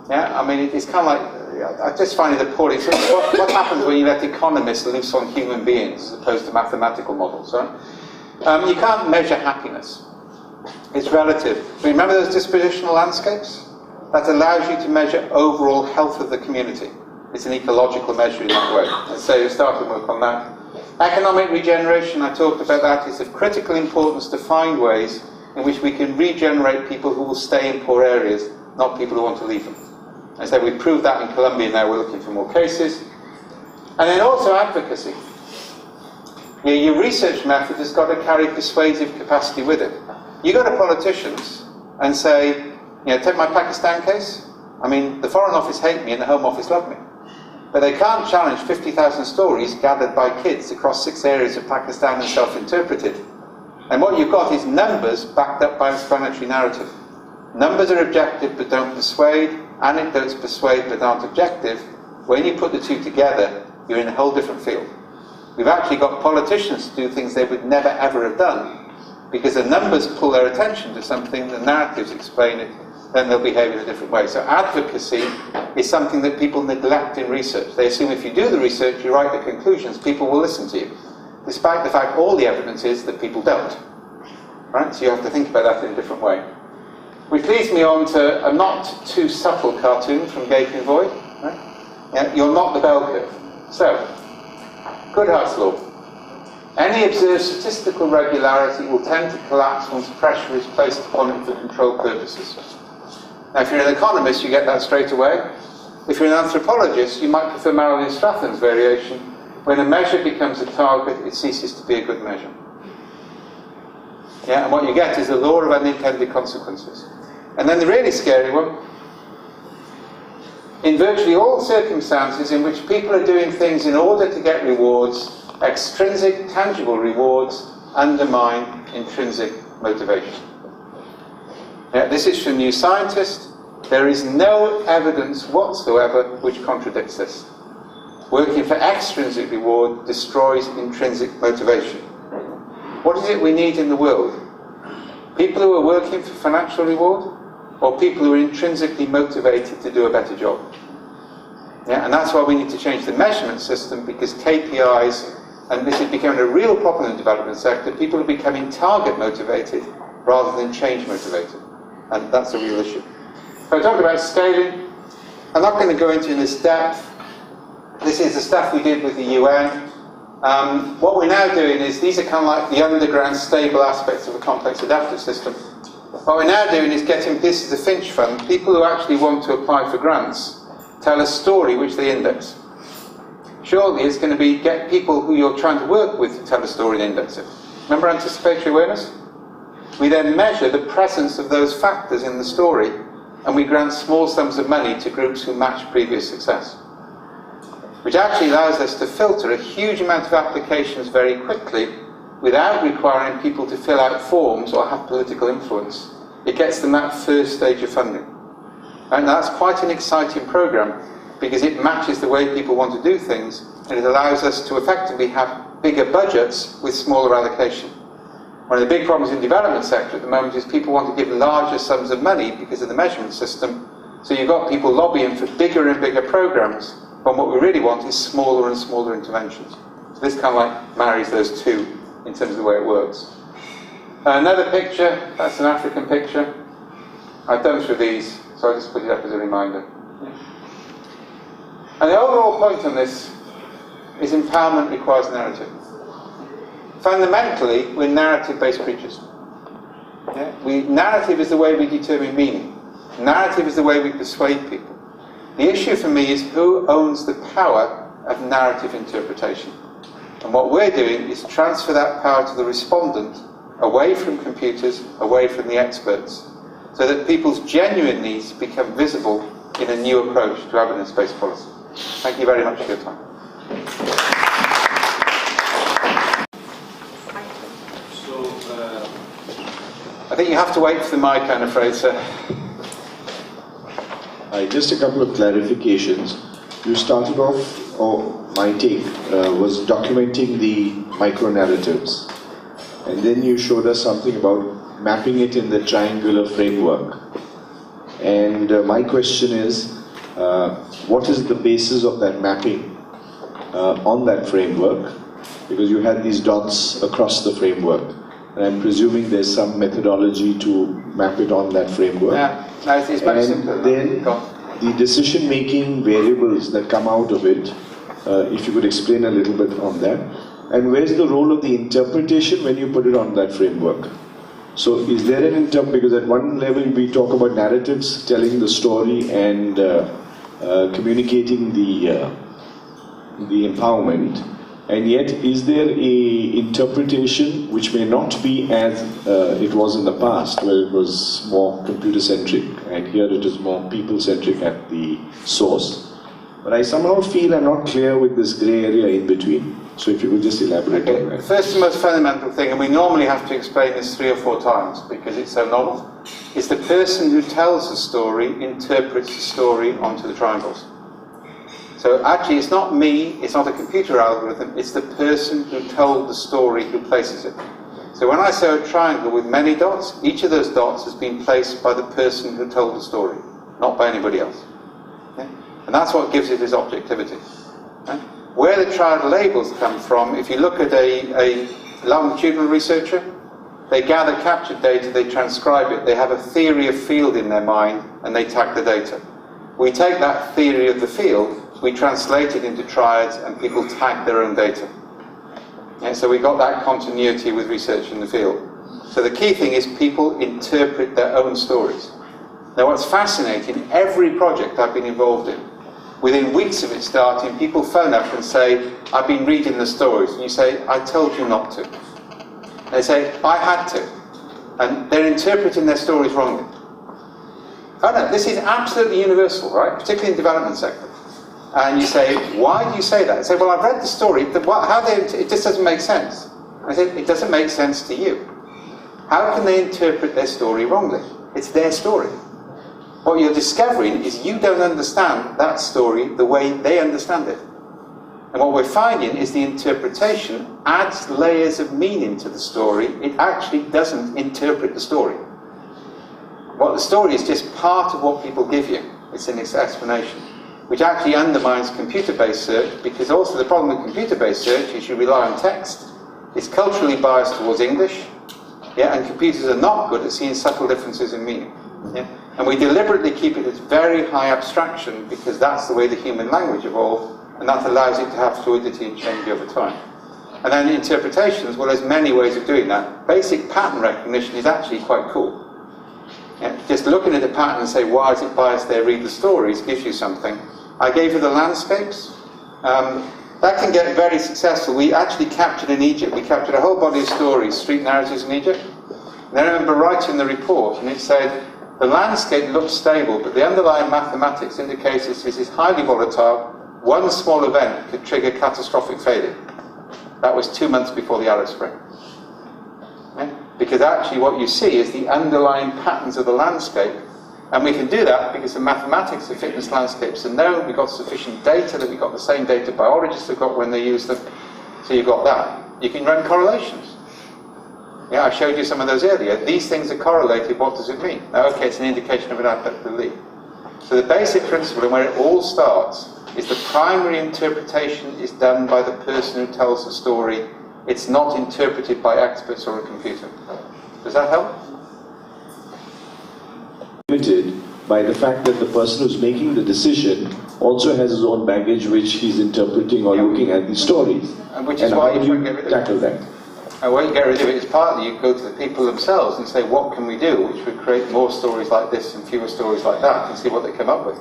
I mean, it's kind of like, I just find it appalling. So what happens when you let economists loose on human beings as opposed to mathematical models, right? You can't measure happiness. It's relative. Remember those dispositional landscapes? That allows you to measure overall health of the community. It's an ecological measure in that way. And so you start to work on that. Economic regeneration, I talked about that. It's of critical importance to find ways in which we can regenerate people who will stay in poor areas, not people who want to leave them. And so we've proved that in Colombia, now we're looking for more cases. And then also advocacy. Your research method has got to carry persuasive capacity with it. You go to politicians and say, take my Pakistan case. I mean, the Foreign Office hate me and the Home Office love me. But they can't challenge 50,000 stories gathered by kids across 6 areas of Pakistan and self-interpreted. And what you've got is numbers backed up by explanatory narrative. Numbers are objective but don't persuade. Anecdotes persuade but aren't objective. When you put the two together, you're in a whole different field. We've actually got politicians to do things they would never ever have done, because the numbers pull their attention to something, the narratives explain it, then they'll behave in a different way. So advocacy is something that people neglect in research. They assume if you do the research, you write the conclusions, people will listen to you, despite the fact all the evidence is that people don't. Right? So you have to think about that in a different way. Which leads me on to a not too subtle cartoon from Gaping Void. Right? Yeah, you're not the bell curve. So, Goodhart's law. Any observed statistical regularity will tend to collapse once pressure is placed upon it for control purposes. Now, if you're an economist, you get that straight away. If you're an anthropologist, you might prefer Marilyn Stratton's variation. When a measure becomes a target, it ceases to be a good measure. Yeah, and what you get is the law of unintended consequences. And then the really scary one, in virtually all circumstances in which people are doing things in order to get rewards, extrinsic, tangible rewards undermine intrinsic motivation. Yeah, this is from New Scientist. There is no evidence whatsoever which contradicts this. Working for extrinsic reward destroys intrinsic motivation. What is it we need in the world? People who are working for financial reward, or people who are intrinsically motivated to do a better job? Yeah, and that's why we need to change the measurement system, because KPIs, and this is becoming a real problem in the development sector, people are becoming target motivated rather than change motivated. And that's a real issue. So I talked about scaling. I'm not going to go into this depth. This is the stuff we did with the UN. What we're now doing is, these are kind of like the underground stable aspects of a complex adaptive system. What we're now doing is getting, this is the Finch Fund, people who actually want to apply for grants tell a story which they index. Shortly it's going to be get people who you're trying to work with to tell a story and index it. Remember anticipatory awareness? We then measure the presence of those factors in the story, and we grant small sums of money to groups who match previous success. Which actually allows us to filter a huge amount of applications very quickly without requiring people to fill out forms or have political influence. It gets them that first stage of funding. And that's quite an exciting program, because it matches the way people want to do things, and it allows us to effectively have bigger budgets with smaller allocation. One of the big problems in the development sector at the moment is people want to give larger sums of money because of the measurement system. So you've got people lobbying for bigger and bigger programs, when what we really want is smaller and smaller interventions. So this kind of like marries those two in terms of the way it works. Another picture, that's an African picture. I've done through these, so I just put it up as a reminder. And the overall point on this is empowerment requires narrative. Fundamentally, we're narrative-based creatures. Yeah? Narrative is the way we determine meaning. Narrative is the way we persuade people. The issue for me is who owns the power of narrative interpretation. And what we're doing is transfer that power to the respondent, away from computers, away from the experts, so that people's genuine needs become visible in a new approach to evidence-based policy. Thank you very much for your time. I think you have to wait for the mic, I'm afraid, sir. Just a couple of clarifications. You started off, or my take was documenting the micro-narratives. And then you showed us something about mapping it in the triangular framework. And my question is, what is the basis of that mapping on that framework? Because you had these dots across the framework. And I'm presuming there's some methodology to map it on that framework. Yeah, no, it's very simple. Then the decision-making variables that come out of it, if you could explain a little bit on that. And where's the role of the interpretation when you put it on that framework? So is there an because at one level we talk about narratives, telling the story and communicating the empowerment, and yet is there a interpretation which may not be as it was in the past, where it was more computer-centric, and here it is more people-centric at the source. But I somehow feel I'm not clear with this grey area in between. So if you could just elaborate on that. First and most fundamental thing, and we normally have to explain this 3 or 4 times because it's so novel, is the person who tells the story interprets the story onto the triangles. So actually it's not me, it's not a computer algorithm, it's the person who told the story who places it. So when I say a triangle with many dots, each of those dots has been placed by the person who told the story, not by anybody else. Okay? And that's what gives it its objectivity. Okay? Where the triad labels come from, if you look at a longitudinal researcher, They gather captured data, they transcribe it, they have a theory of field in their mind, and they tag the data. We take that theory of the field, we translate it into triads, and people tag their own data. And so we got that continuity with research in the field. So the key thing is people interpret their own stories. Now what's fascinating, every project I've been involved in, within weeks of it starting, people phone up and say, I've been reading the stories. And you say, I told you not to. They say, I had to. And they're interpreting their stories wrongly. Oh no, this is absolutely universal, right? Particularly in the development sector. And you say, why do you say that? I say, well, I've read the story, it just doesn't make sense. I said, it doesn't make sense to you. How can they interpret their story wrongly? It's their story. What you're discovering is you don't understand that story the way they understand it. And what we're finding is the interpretation adds layers of meaning to the story. It actually doesn't interpret the story. What the story is just part of what people give you. It's an explanation, which actually undermines computer-based search, because also the problem with computer-based search is you rely on text. It's culturally biased towards English, yeah, and computers are not good at seeing subtle differences in meaning. Yeah? And we deliberately keep it as very high abstraction because that's the way the human language evolved, and that allows it to have fluidity and change over time. And then interpretations, well, there's many ways of doing that. Basic pattern recognition is actually quite cool. Yeah, just looking at the pattern and say, why is it biased there, read the stories, gives you something. I gave you the landscapes. That can get very successful. We actually captured in Egypt, we captured a whole body of stories, street narratives in Egypt. And I remember writing the report, and it said, the landscape looks stable, but the underlying mathematics indicates this is highly volatile. One small event could trigger catastrophic failure. That was 2 months before the Arab Spring. Yeah? Because actually what you see is the underlying patterns of the landscape, and we can do that because the mathematics of fitness landscapes are known. We've got sufficient data that we've got the same data biologists have got when they use them. So you've got that. You can run correlations. Yeah, I showed you some of those earlier. These things are correlated. What does it mean? Now, okay, it's an indication of an affect belief. So the basic principle and where it all starts is the primary interpretation is done by the person who tells the story. It's not interpreted by experts or a computer. Does that help? Limited by the fact that the person who's making the decision also has his own baggage which he's interpreting or looking at the stories. And which is why you tackle that? And why you get rid of it is partly you go to the people themselves and say, what can we do which would create more stories like this and fewer stories like that, and see what they come up with.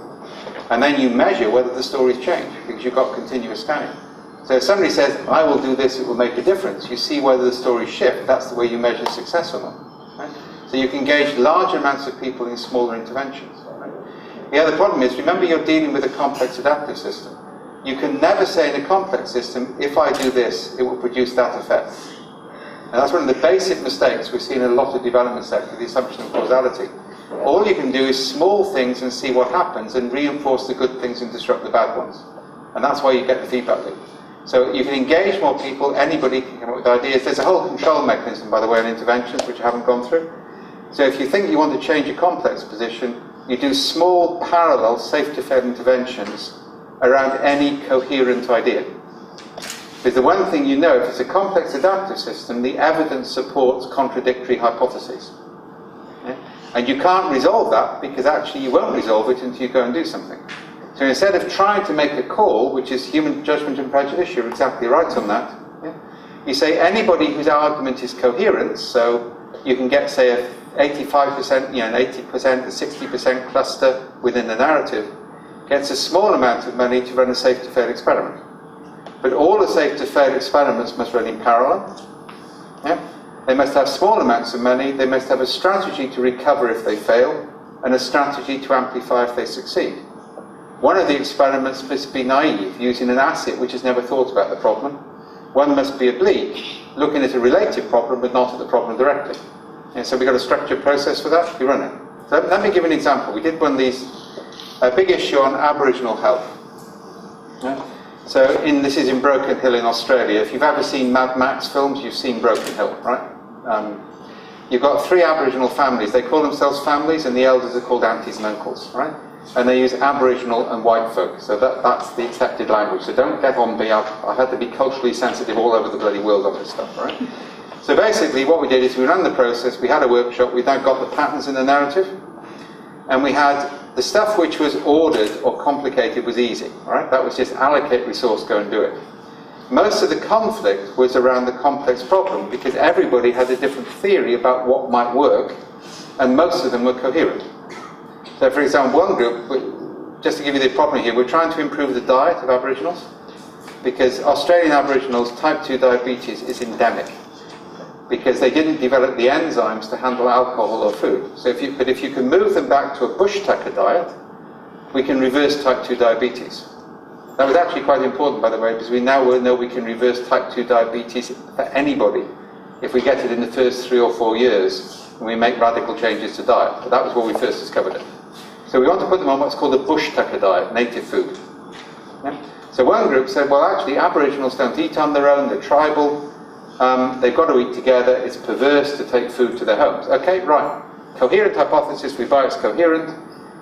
And then you measure whether the stories change, because you've got continuous scanning. So if somebody says, I will do this, it will make a difference, you see whether the stories shift. That's the way you measure success or not. Right? So you can engage large amounts of people in smaller interventions. Right? The other problem is, remember you're dealing with a complex adaptive system. You can never say in a complex system, if I do this, it will produce that effect. And that's one of the basic mistakes we see in a lot of development sectors, the assumption of causality. All you can do is small things and see what happens and reinforce the good things and disrupt the bad ones. And that's why you get the feedback loop. So you can engage more people, anybody can come up with ideas. There's a whole control mechanism, by the way, on interventions, which I haven't gone through. So if you think you want to change a complex position, you do small, parallel, safe-to-fail interventions around any coherent idea. Because the one thing you know, if it's a complex adaptive system, the evidence supports contradictory hypotheses. Yeah? And you can't resolve that because actually you won't resolve it until you go and do something. So instead of trying to make a call, which is human judgment and prejudice, you're exactly right on that. Yeah? You say anybody whose argument is coherent, so you can get, say, a 85%, an 80%, a 60% cluster within the narrative, gets a small amount of money to run a safe-to-fail experiment. But all the safe-to-fail experiments must run in parallel. Yeah? They must have small amounts of money, they must have a strategy to recover if they fail, and a strategy to amplify if they succeed. One of the experiments must be naive, using an asset which has never thought about the problem. One must be oblique, looking at a related problem but not at the problem directly. And so we've got a structured process for that, you run it. So let me give an example. We did one of these, a big issue on Aboriginal health. Yeah? So this is in Broken Hill in Australia. If you've ever seen Mad Max films, you've seen Broken Hill, right? You've got 3 Aboriginal families. They call themselves families, and the elders are called aunties and uncles, right? And they use Aboriginal and white folk, so that's the accepted language. So don't get on me. I've had to be culturally sensitive all over the bloody world on this stuff, right? So basically what we did is we ran the process, we had a workshop, we now got the patterns in the narrative, and we had the stuff which was ordered or complicated was easy, all right? That was just allocate resource, go and do it. Most of the conflict was around the complex problem because everybody had a different theory about what might work, and most of them were coherent. So for example, one group, just to give you the problem here, we're trying to improve the diet of Aboriginals because Australian Aboriginals type 2 diabetes is endemic because they didn't develop the enzymes to handle alcohol or food. So if you can move them back to a bush tucker diet, we can reverse type 2 diabetes. That was actually quite important, by the way, because we now know we can reverse type 2 diabetes for anybody if we get it in the first 3 or 4 years and we make radical changes to diet. But that was when we first discovered it. So we want to put them on what's called a bush tucker diet, native food. Yeah? So one group said, well, actually, Aboriginals don't eat on their own, they're tribal, they've got to eat together, it's perverse to take food to their homes. Okay, right. Coherent hypothesis, we buy it's coherent.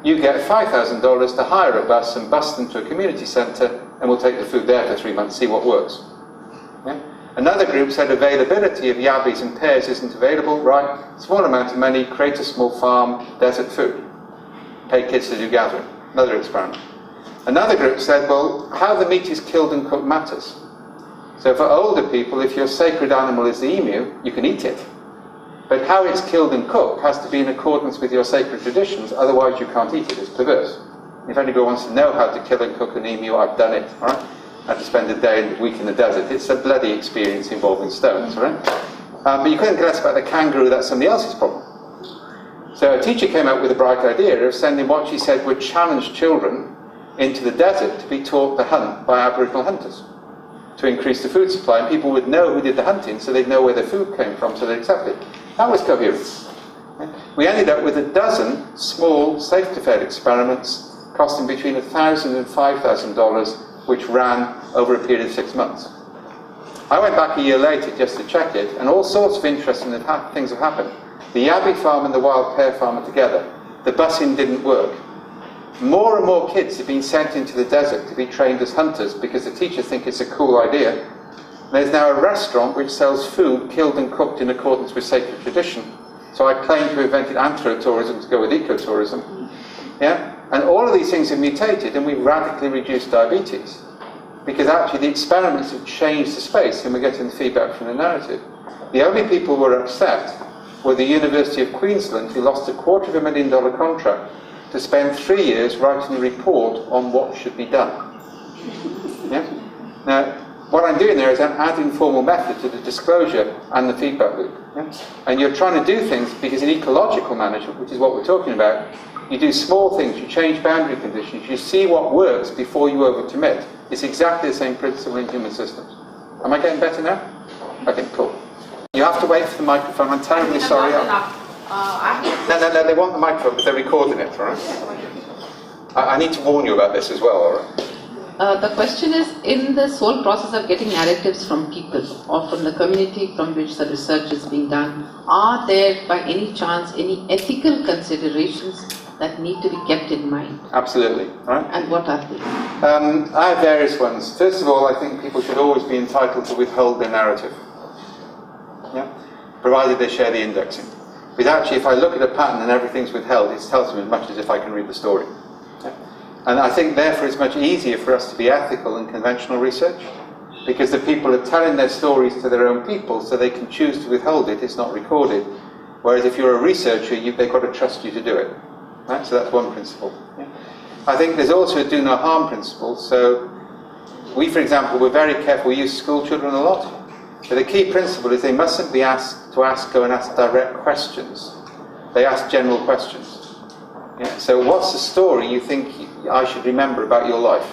You get $5,000 to hire a bus and bus them to a community centre, and we'll take the food there for 3 months, see what works. Yeah? Another group said availability of yabbies and pears isn't available, right? Small amount of money, create a small farm, desert food. Pay kids to do gathering. Another experiment. Another group said, well, how the meat is killed and cooked matters. So for older people, if your sacred animal is the emu, you can eat it. But how it's killed and cooked has to be in accordance with your sacred traditions, otherwise you can't eat it, it's perverse. If anybody wants to know how to kill and cook an emu, I've done it, right? I had to spend a day and a week in the desert. It's a bloody experience involving stones, right? But you couldn't care less about the kangaroo, that's somebody else's problem. So a teacher came up with a bright idea of sending what she said would challenge children into the desert to be taught to hunt by Aboriginal hunters to increase the food supply, and people would know who did the hunting, so they'd know where their food came from, so they'd accept it. That was coherent. We ended up with a dozen small, safe-to-fed experiments costing between $1,000 and $5,000, which ran over a period of 6 months. I went back a year later just to check it, and all sorts of interesting things have happened. The yabby farm and the wild pear farm are together. The busing didn't work. More and more kids have been sent into the desert to be trained as hunters because the teachers think it's a cool idea. There's now a restaurant which sells food killed and cooked in accordance with sacred tradition. So I claim to have invented anthro-tourism to go with ecotourism. Yeah? And all of these things have mutated and we've radically reduced diabetes. Because actually the experiments have changed the space and we're getting the feedback from the narrative. The only people who were upset were the University of Queensland, who lost a $250,000 contract to spend 3 years writing a report on what should be done. Yeah? Now, what I'm doing there is I'm adding formal method to the disclosure and the feedback loop. Yeah? And you're trying to do things because in ecological management, which is what we're talking about, you do small things, you change boundary conditions, you see what works before you overcommit. It's exactly the same principle in human systems. Am I getting better now? Okay, cool. You have to wait for the microphone. I'm terribly sorry. No, they want the microphone because they're recording it, all right? I need to warn you about this as well, all right? The question is, in this whole process of getting narratives from people or from the community from which the research is being done, are there by any chance any ethical considerations that need to be kept in mind? Absolutely. Right? And what are they? I have various ones. First of all, I think people should always be entitled to withhold their narrative, yeah? Provided they share the indexing. But actually, if I look at a pattern and everything's withheld, it tells me as much as if I can read the story. Yeah? And I think, therefore, it's much easier for us to be ethical in conventional research, because the people are telling their stories to their own people, so they can choose to withhold it, it's not recorded. Whereas if you're a researcher, they've got to trust you to do it. Right? So that's one principle. Yeah? I think there's also a do no harm principle. So we, for example, we're very careful, we use school children a lot. But the key principle is they mustn't be asked to go and ask direct questions. They ask general questions. Yeah? So what's the story you think I should remember about your life?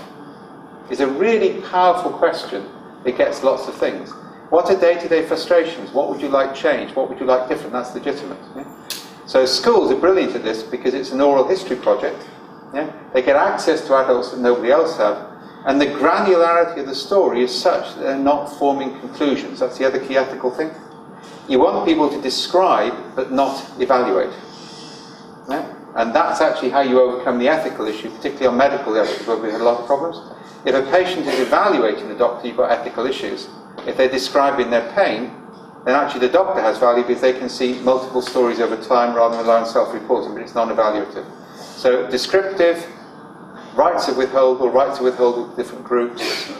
It's a really powerful question. It gets lots of things. What are day-to-day frustrations? What would you like changed? What would you like different? That's legitimate. Yeah? So schools are brilliant at this because it's an oral history project. Yeah? They get access to adults that nobody else have. And the granularity of the story is such that they're not forming conclusions. That's the other key ethical thing. You want people to describe but not evaluate. Yeah? And that's actually how you overcome the ethical issue, particularly on medical ethics where we had a lot of problems. If a patient is evaluating the doctor, you've got ethical issues. If they're describing their pain, then actually the doctor has value because they can see multiple stories over time rather than rely on self-reporting, but it's non-evaluative. So descriptive, rights to withhold with different groups.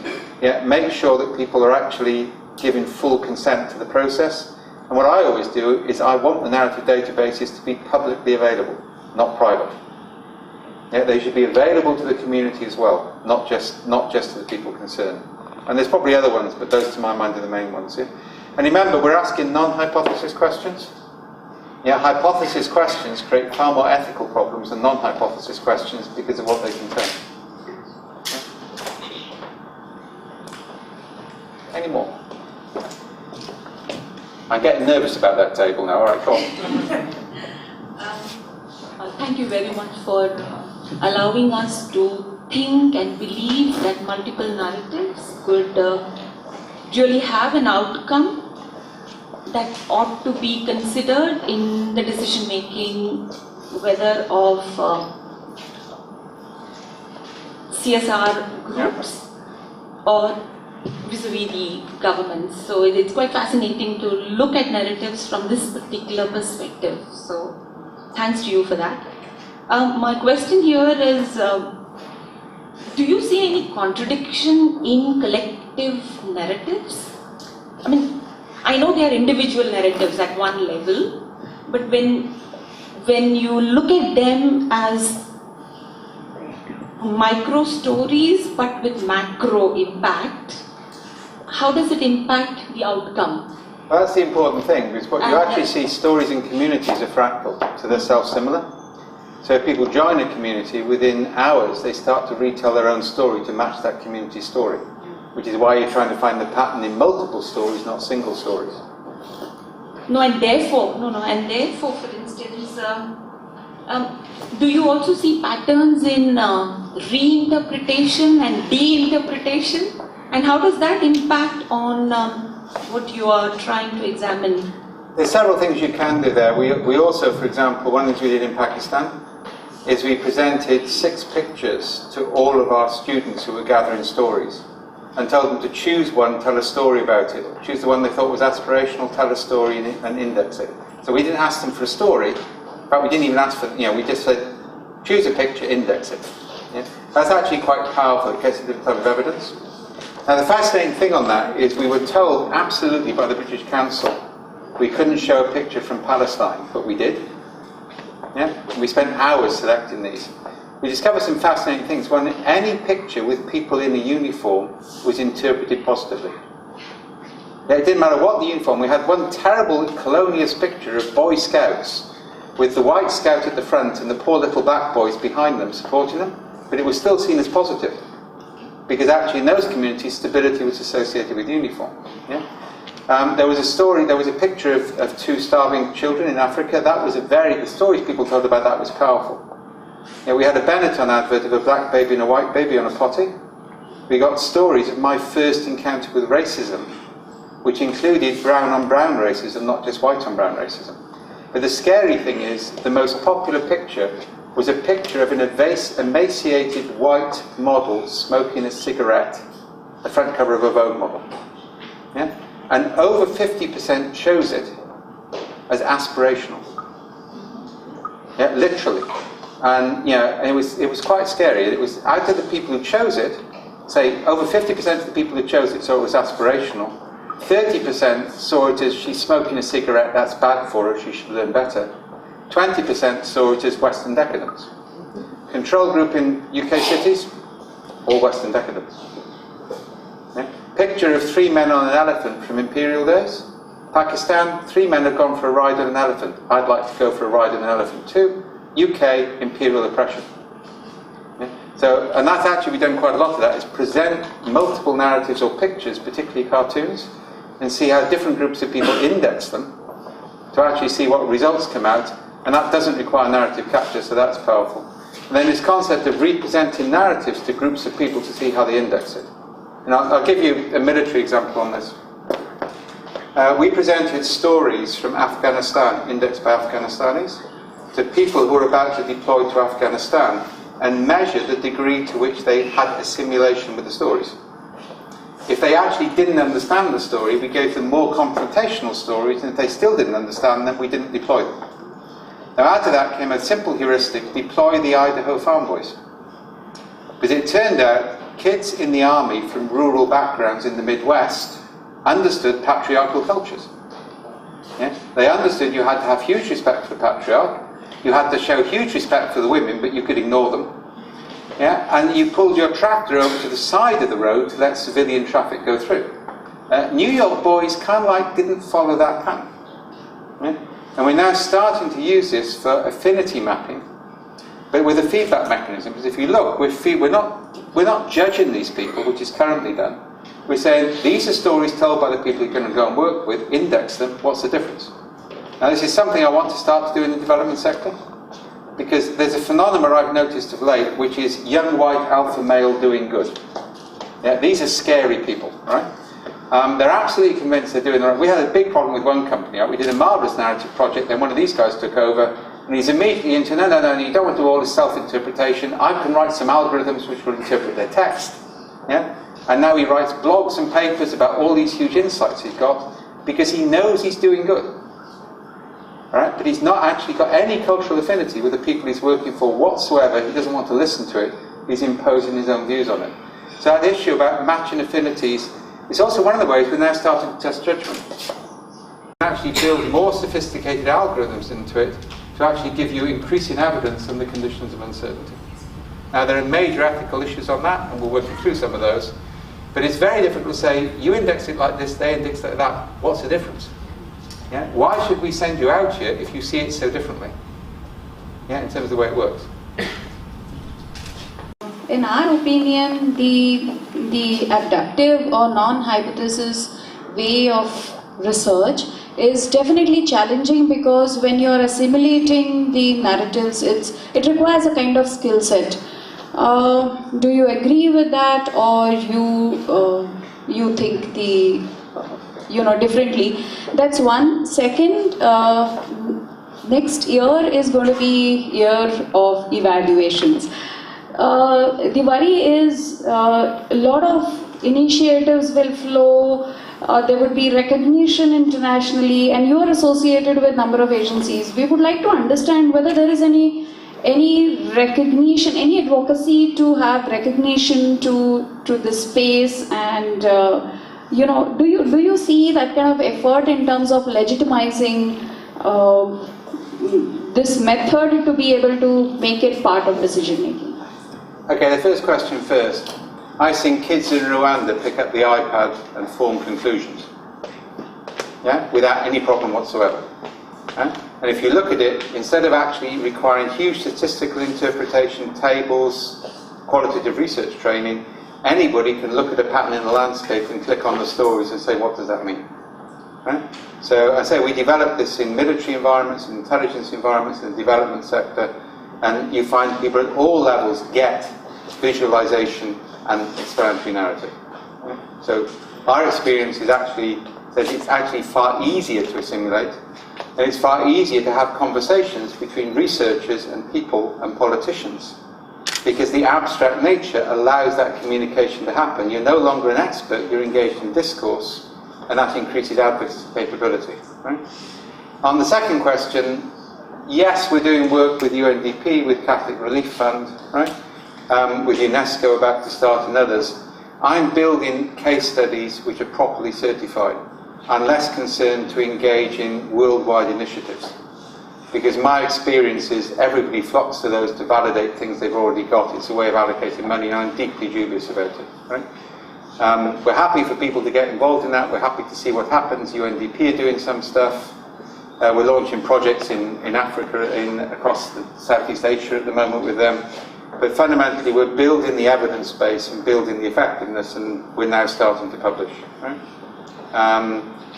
Yeah, make sure that people are actually giving full consent to the process. And what I always do is I want the narrative databases to be publicly available, not private. Yeah, they should be available to the community as well, not just to the people concerned. And there's probably other ones, but those to my mind are the main ones. Yeah? And remember, we're asking non-hypothesis questions. Yeah, hypothesis questions create far more ethical problems than non-hypothesis questions because of what they contain. Yeah? Any more? I'm getting nervous about that table now. All right, go on. Thank you very much for allowing us to think and believe that multiple narratives could really have an outcome that ought to be considered in the decision making, whether of CSR groups or vis-a-vis the government. So it's quite fascinating to look at narratives from this particular perspective. So thanks to you for that. My question here is, do you see any contradiction in collective narratives? I mean, I know they are individual narratives at one level, but when you look at them as micro stories but with macro impact, how does it impact the outcome? Well, that's the important thing, because what you actually see, stories in communities are fractal, so they're self-similar. So if people join a community, within hours they start to retell their own story to match that community story, which is why you're trying to find the pattern in multiple stories, not single stories. And therefore, for instance, do you also see patterns in reinterpretation and de-interpretation? And how does that impact on what you are trying to examine? There's several things you can do there. We also, for example, one of the things we did in Pakistan is we presented 6 pictures to all of our students who were gathering stories and told them to choose one, tell a story about it. Choose the one they thought was aspirational, tell a story and index it. So we didn't ask them for a story, but we didn't even ask for, we just said, choose a picture, index it. Yeah? That's actually quite powerful in case of different type of evidence. Now the fascinating thing on that is we were told absolutely by the British Council we couldn't show a picture from Palestine, but we did. Yeah? We spent hours selecting these. We discovered some fascinating things. One, any picture with people in a uniform was interpreted positively. Yeah, it didn't matter what the uniform. We had one terrible colonialist picture of Boy Scouts with the white scout at the front and the poor little black boys behind them supporting them, but it was still seen as positive because actually in those communities stability was associated with uniform. Yeah? There was a picture of 2 starving children in Africa. That was the stories people told about that was powerful. Yeah, we had a Benetton advert of a black baby and a white baby on a potty. We got stories of my first encounter with racism, which included brown on brown racism, not just white on brown racism. But the scary thing is, the most popular picture was a picture of an emaciated white model smoking a cigarette, the front cover of a Vogue model. Yeah? And over 50% chose it as aspirational. Yeah, literally. And it was quite scary. It was out of the people who chose it, say over 50% of the people who chose it saw it was aspirational. 30% saw it as she's smoking a cigarette, that's bad for her, she should learn better. 20% saw it as Western decadence. Control group in UK cities, all Western decadence. Yeah. Picture of 3 men on an elephant from imperial days. Pakistan, 3 men have gone for a ride on an elephant. I'd like to go for a ride on an elephant too. UK, imperial oppression. Yeah. So, and that's actually, we've done quite a lot of that, is present multiple narratives or pictures, particularly cartoons, and see how different groups of people index them to actually see what results come out, and that doesn't require narrative capture, so that's powerful. And then this concept of representing narratives to groups of people to see how they index it. And I'll give you a military example on this. We presented stories from Afghanistan, indexed by Afghanistanis, to people who were about to deploy to Afghanistan and measure the degree to which they had assimilation with the stories. If they actually didn't understand the story, we gave them more confrontational stories, and if they still didn't understand them, we didn't deploy them. Now out of that came a simple heuristic: deploy the Idaho farm boys. Because it turned out kids in the army from rural backgrounds in the Midwest understood patriarchal cultures. Yeah? They understood you had to have huge respect for the patriarch, you had to show huge respect for the women, but you could ignore them. Yeah? And you pulled your tractor over to the side of the road to let civilian traffic go through. New York boys kind of like didn't follow that pattern. Yeah? And we're now starting to use this for affinity mapping, but with a feedback mechanism. Because if you look, we're not judging these people, which is currently done. We're saying, these are stories told by the people you're going to go and work with, index them, what's the difference? Now this is something I want to start to do in the development sector, because there's a phenomenon I've noticed of late, which is young white alpha male doing good. Yeah, these are scary people, right? They're absolutely convinced they're doing the right. We had a big problem with one company, right? We did a marvellous narrative project, then one of these guys took over, and he's immediately into, no, you don't want to do all this self-interpretation, I can write some algorithms which will interpret their text. Yeah? And now he writes blogs and papers about all these huge insights he's got, because he knows he's doing good. Right? But he's not actually got any cultural affinity with the people he's working for whatsoever. He doesn't want to listen to it. He's imposing his own views on it. So that issue about matching affinities is also one of the ways we're now starting to test judgment. Actually build more sophisticated algorithms into it to actually give you increasing evidence on the conditions of uncertainty. Now there are major ethical issues on that, and we're working through some of those. But it's very difficult to say, you index it like this, they index it like that. What's the difference? Yeah? Why should we send you out here if you see it so differently? Yeah, in terms of the way it works. In our opinion, the abductive or non-hypothesis way of research is definitely challenging, because when you're assimilating the narratives, it requires a kind of skill set. Do you agree with that, or you think differently? That's one. Second, next year is going to be year of evaluations. The worry is a lot of initiatives will flow. There would be recognition internationally, and you are associated with a number of agencies. We would like to understand whether there is any recognition, any advocacy to have recognition to this space, and do you see that kind of effort in terms of legitimizing this method to be able to make it part of decision making? Okay, the first question first. I've seen kids in Rwanda pick up the iPad and form conclusions, yeah, without any problem whatsoever. Yeah? And if you look at it, instead of actually requiring huge statistical interpretation, tables, qualitative research training, anybody can look at a pattern in the landscape and click on the stories and say, what does that mean? Right? So I say we develop this in military environments, in intelligence environments, in the development sector, and you find people at all levels get visualization and explanatory narrative. Right? So our experience is actually that it's actually far easier to assimilate, and it's far easier to have conversations between researchers and people and politicians, because the abstract nature allows that communication to happen. You're no longer an expert, you're engaged in discourse, and that increases advocacy capability. Right? On the second question, yes, we're doing work with UNDP, with Catholic Relief Fund, right? With UNESCO about to start, and others. I'm building case studies which are properly certified. I'm less concerned to engage in worldwide initiatives, because my experience is everybody flocks to those to validate things they've already got. It's a way of allocating money, and I'm deeply dubious about it. Right? We're happy for people to get involved in that. We're happy to see what happens. UNDP are doing some stuff. We're launching projects in Africa, across Southeast Asia at the moment with them. But fundamentally, we're building the evidence base and building the effectiveness, and we're now starting to publish. Right?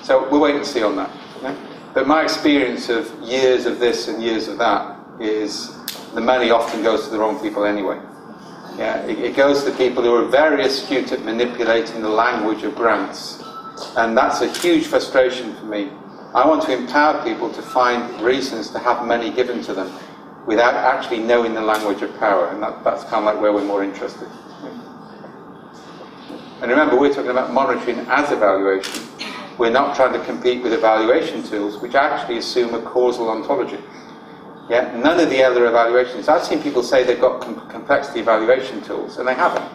So we'll wait and see on that. Yeah? But my experience of years of this and years of that is the money often goes to the wrong people anyway. Yeah, it goes to people who are very astute at manipulating the language of grants. And that's a huge frustration for me. I want to empower people to find reasons to have money given to them without actually knowing the language of power, and that's kind of like where we're more interested. And remember, we're talking about monitoring as evaluation. We're not trying to compete with evaluation tools, which actually assume a causal ontology. Yeah, none of the other evaluations. I've seen people say they've got complexity evaluation tools, and they haven't.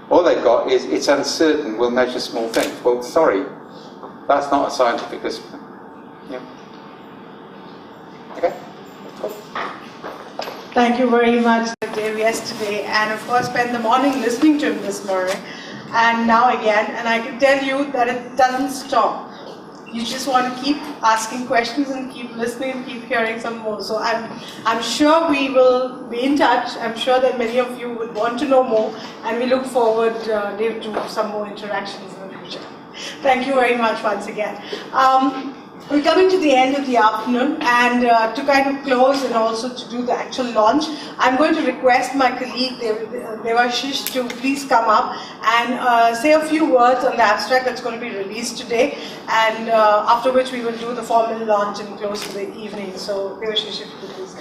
All they've got is it's uncertain, we'll measure small things. Well, sorry, that's not a scientific discipline. Yeah. Okay. Thank you very much, Dave, yesterday, and of course spent the morning listening to him this morning, and now again, and I can tell you that it doesn't stop. You just want to keep asking questions and keep listening and keep hearing some more. So I'm sure we will be in touch. I'm sure that many of you would want to know more, and we look forward, Dave, to some more interactions in the future. Thank you very much once again. We're coming to the end of the afternoon, and to kind of close and also to do the actual launch, I'm going to request my colleague Devashish to please come up and say a few words on the abstract that's going to be released today, and after which we will do the formal launch and close for the evening. So Devashish, if you could please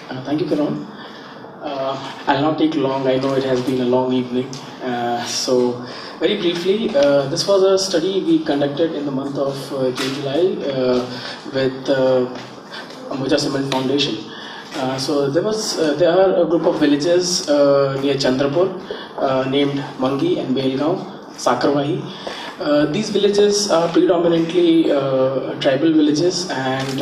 come. Thank you, Karan. I'll not take long. I know it has been a long evening. So very briefly, this was a study we conducted in the month of June-July with Ambuja Cement Foundation. So there are a group of villages near Chandrapur named Mangi and Belgaon, Sakarwahi. These villages are predominantly tribal villages, and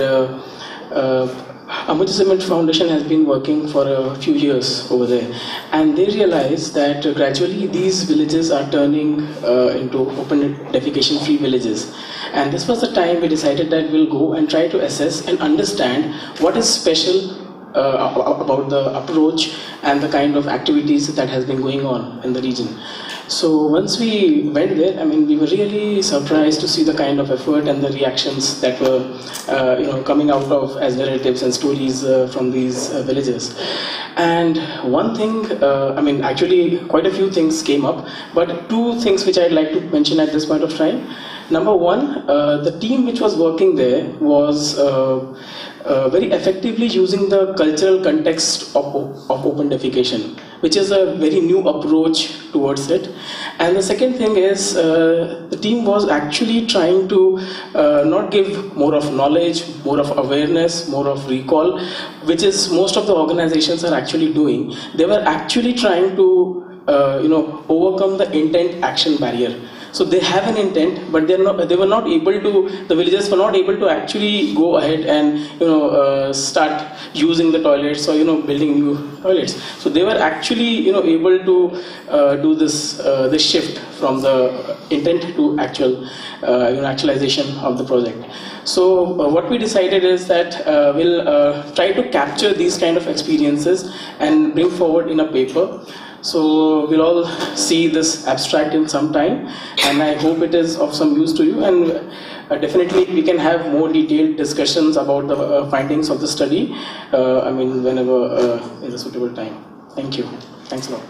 Ambuja Cement Foundation has been working for a few years over there, and they realized that gradually these villages are turning into open defecation free villages. And this was the time we decided that we'll go and try to assess and understand what is special about the approach and the kind of activities that has been going on in the region. So once we went there, I mean, we were really surprised to see the kind of effort and the reactions that were, coming out of as narratives and stories from these villages. And one thing, actually quite a few things came up, but two things which I'd like to mention at this point of time. Number one, the team which was working there was very effectively using the cultural context of open defecation, which is a very new approach towards it. And the second thing is the team was actually trying to not give more of knowledge, more of awareness, more of recall, which is most of the organizations are actually doing. They were actually trying to overcome the intent action barrier. So they have an intent, but they were not able to, the villagers were not able to actually go ahead and start using the toilets or building new toilets. So they were actually able to do this shift from the intent to actualization of the project. So what we decided is that we'll try to capture these kind of experiences and bring forward in a paper. So we'll all see this abstract in some time, and I hope it is of some use to you, and definitely we can have more detailed discussions about the findings of the study, whenever is a suitable time. Thank you. Thanks a lot.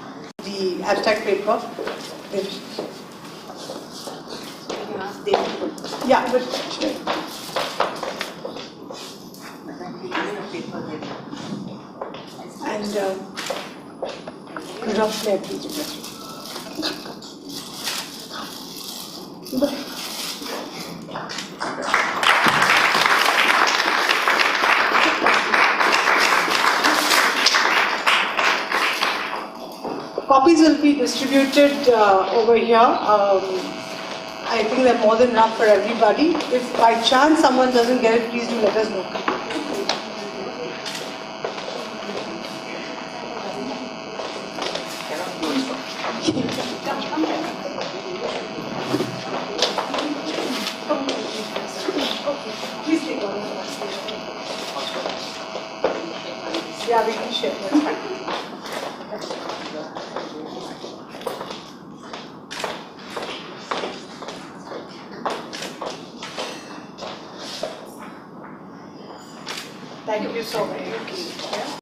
The abstract paper. Yeah, but and roughly, please. Copies will be distributed over here. I think they're more than enough for everybody. If by chance someone doesn't get it, please do let us know. Yeah, we can share. That's fine. Thank you so much.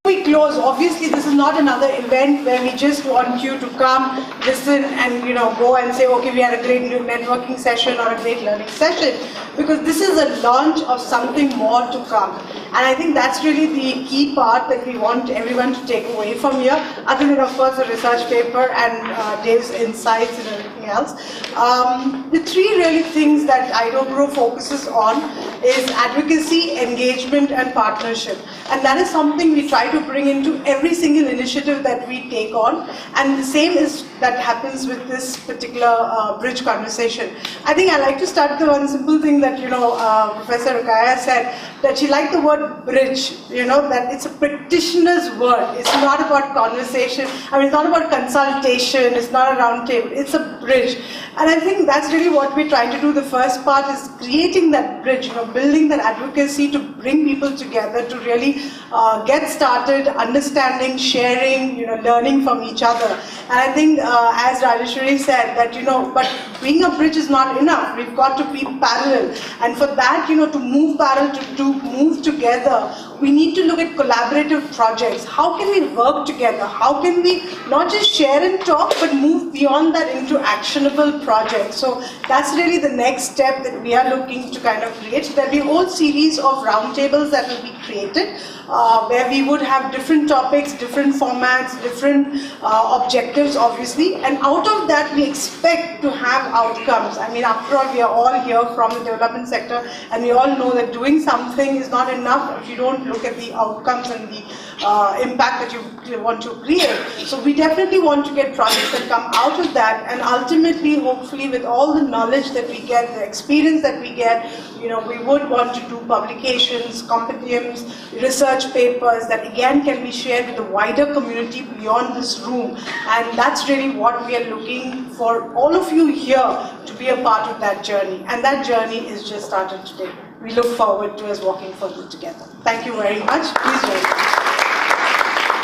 We close, obviously this is not another event where we just want you to come, listen and go and say, okay, we had a great networking session or a great learning session, because this is a launch of something more to come. And I think that's really the key part that we want everyone to take away from here, other than of course the research paper and Dave's insights and everything else. The three really things that IDOPRO focuses on is advocacy, engagement and partnership. And that is something we try to bring into every single initiative that we take on. And the same is that happens with this particular bridge conversation. I think I like to start with one simple thing that Professor Rukaya said, that she liked the word bridge, that it's a practitioner's word. It's not about conversation. I mean, it's not about consultation. It's not a round table. It's a bridge. And I think that's really what we're trying to do. The first part is creating that bridge, building that advocacy to bring people together to really get started, understanding, sharing, learning from each other. And I think, as Rajeshwari said, that, but being a bridge is not enough. We've got to be parallel. And for that, to move parallel, to move together, we need to look at collaborative projects. How can we work together? How can we not just share and talk, but move beyond that into actionable projects? So that's really the next step that we are looking to kind of create. There'll be a whole series of roundtables that will be created, where we would have different topics, different formats, different objectives, obviously. And out of that, we expect to have outcomes. I mean, after all, we are all here from the development sector, and we all know that doing something is not enough if you don't look at the outcomes and the impact that you want to create. So we definitely want to get projects that come out of that, and ultimately, hopefully, with all the knowledge that we get, the experience that we get, we would want to do publications, compendiums, research papers that again can be shared with the wider community beyond this room. And that's really what we are looking for all of you here to be a part of that journey. And that journey is just started today. We look forward to us walking further together. Thank you very much. Please join me.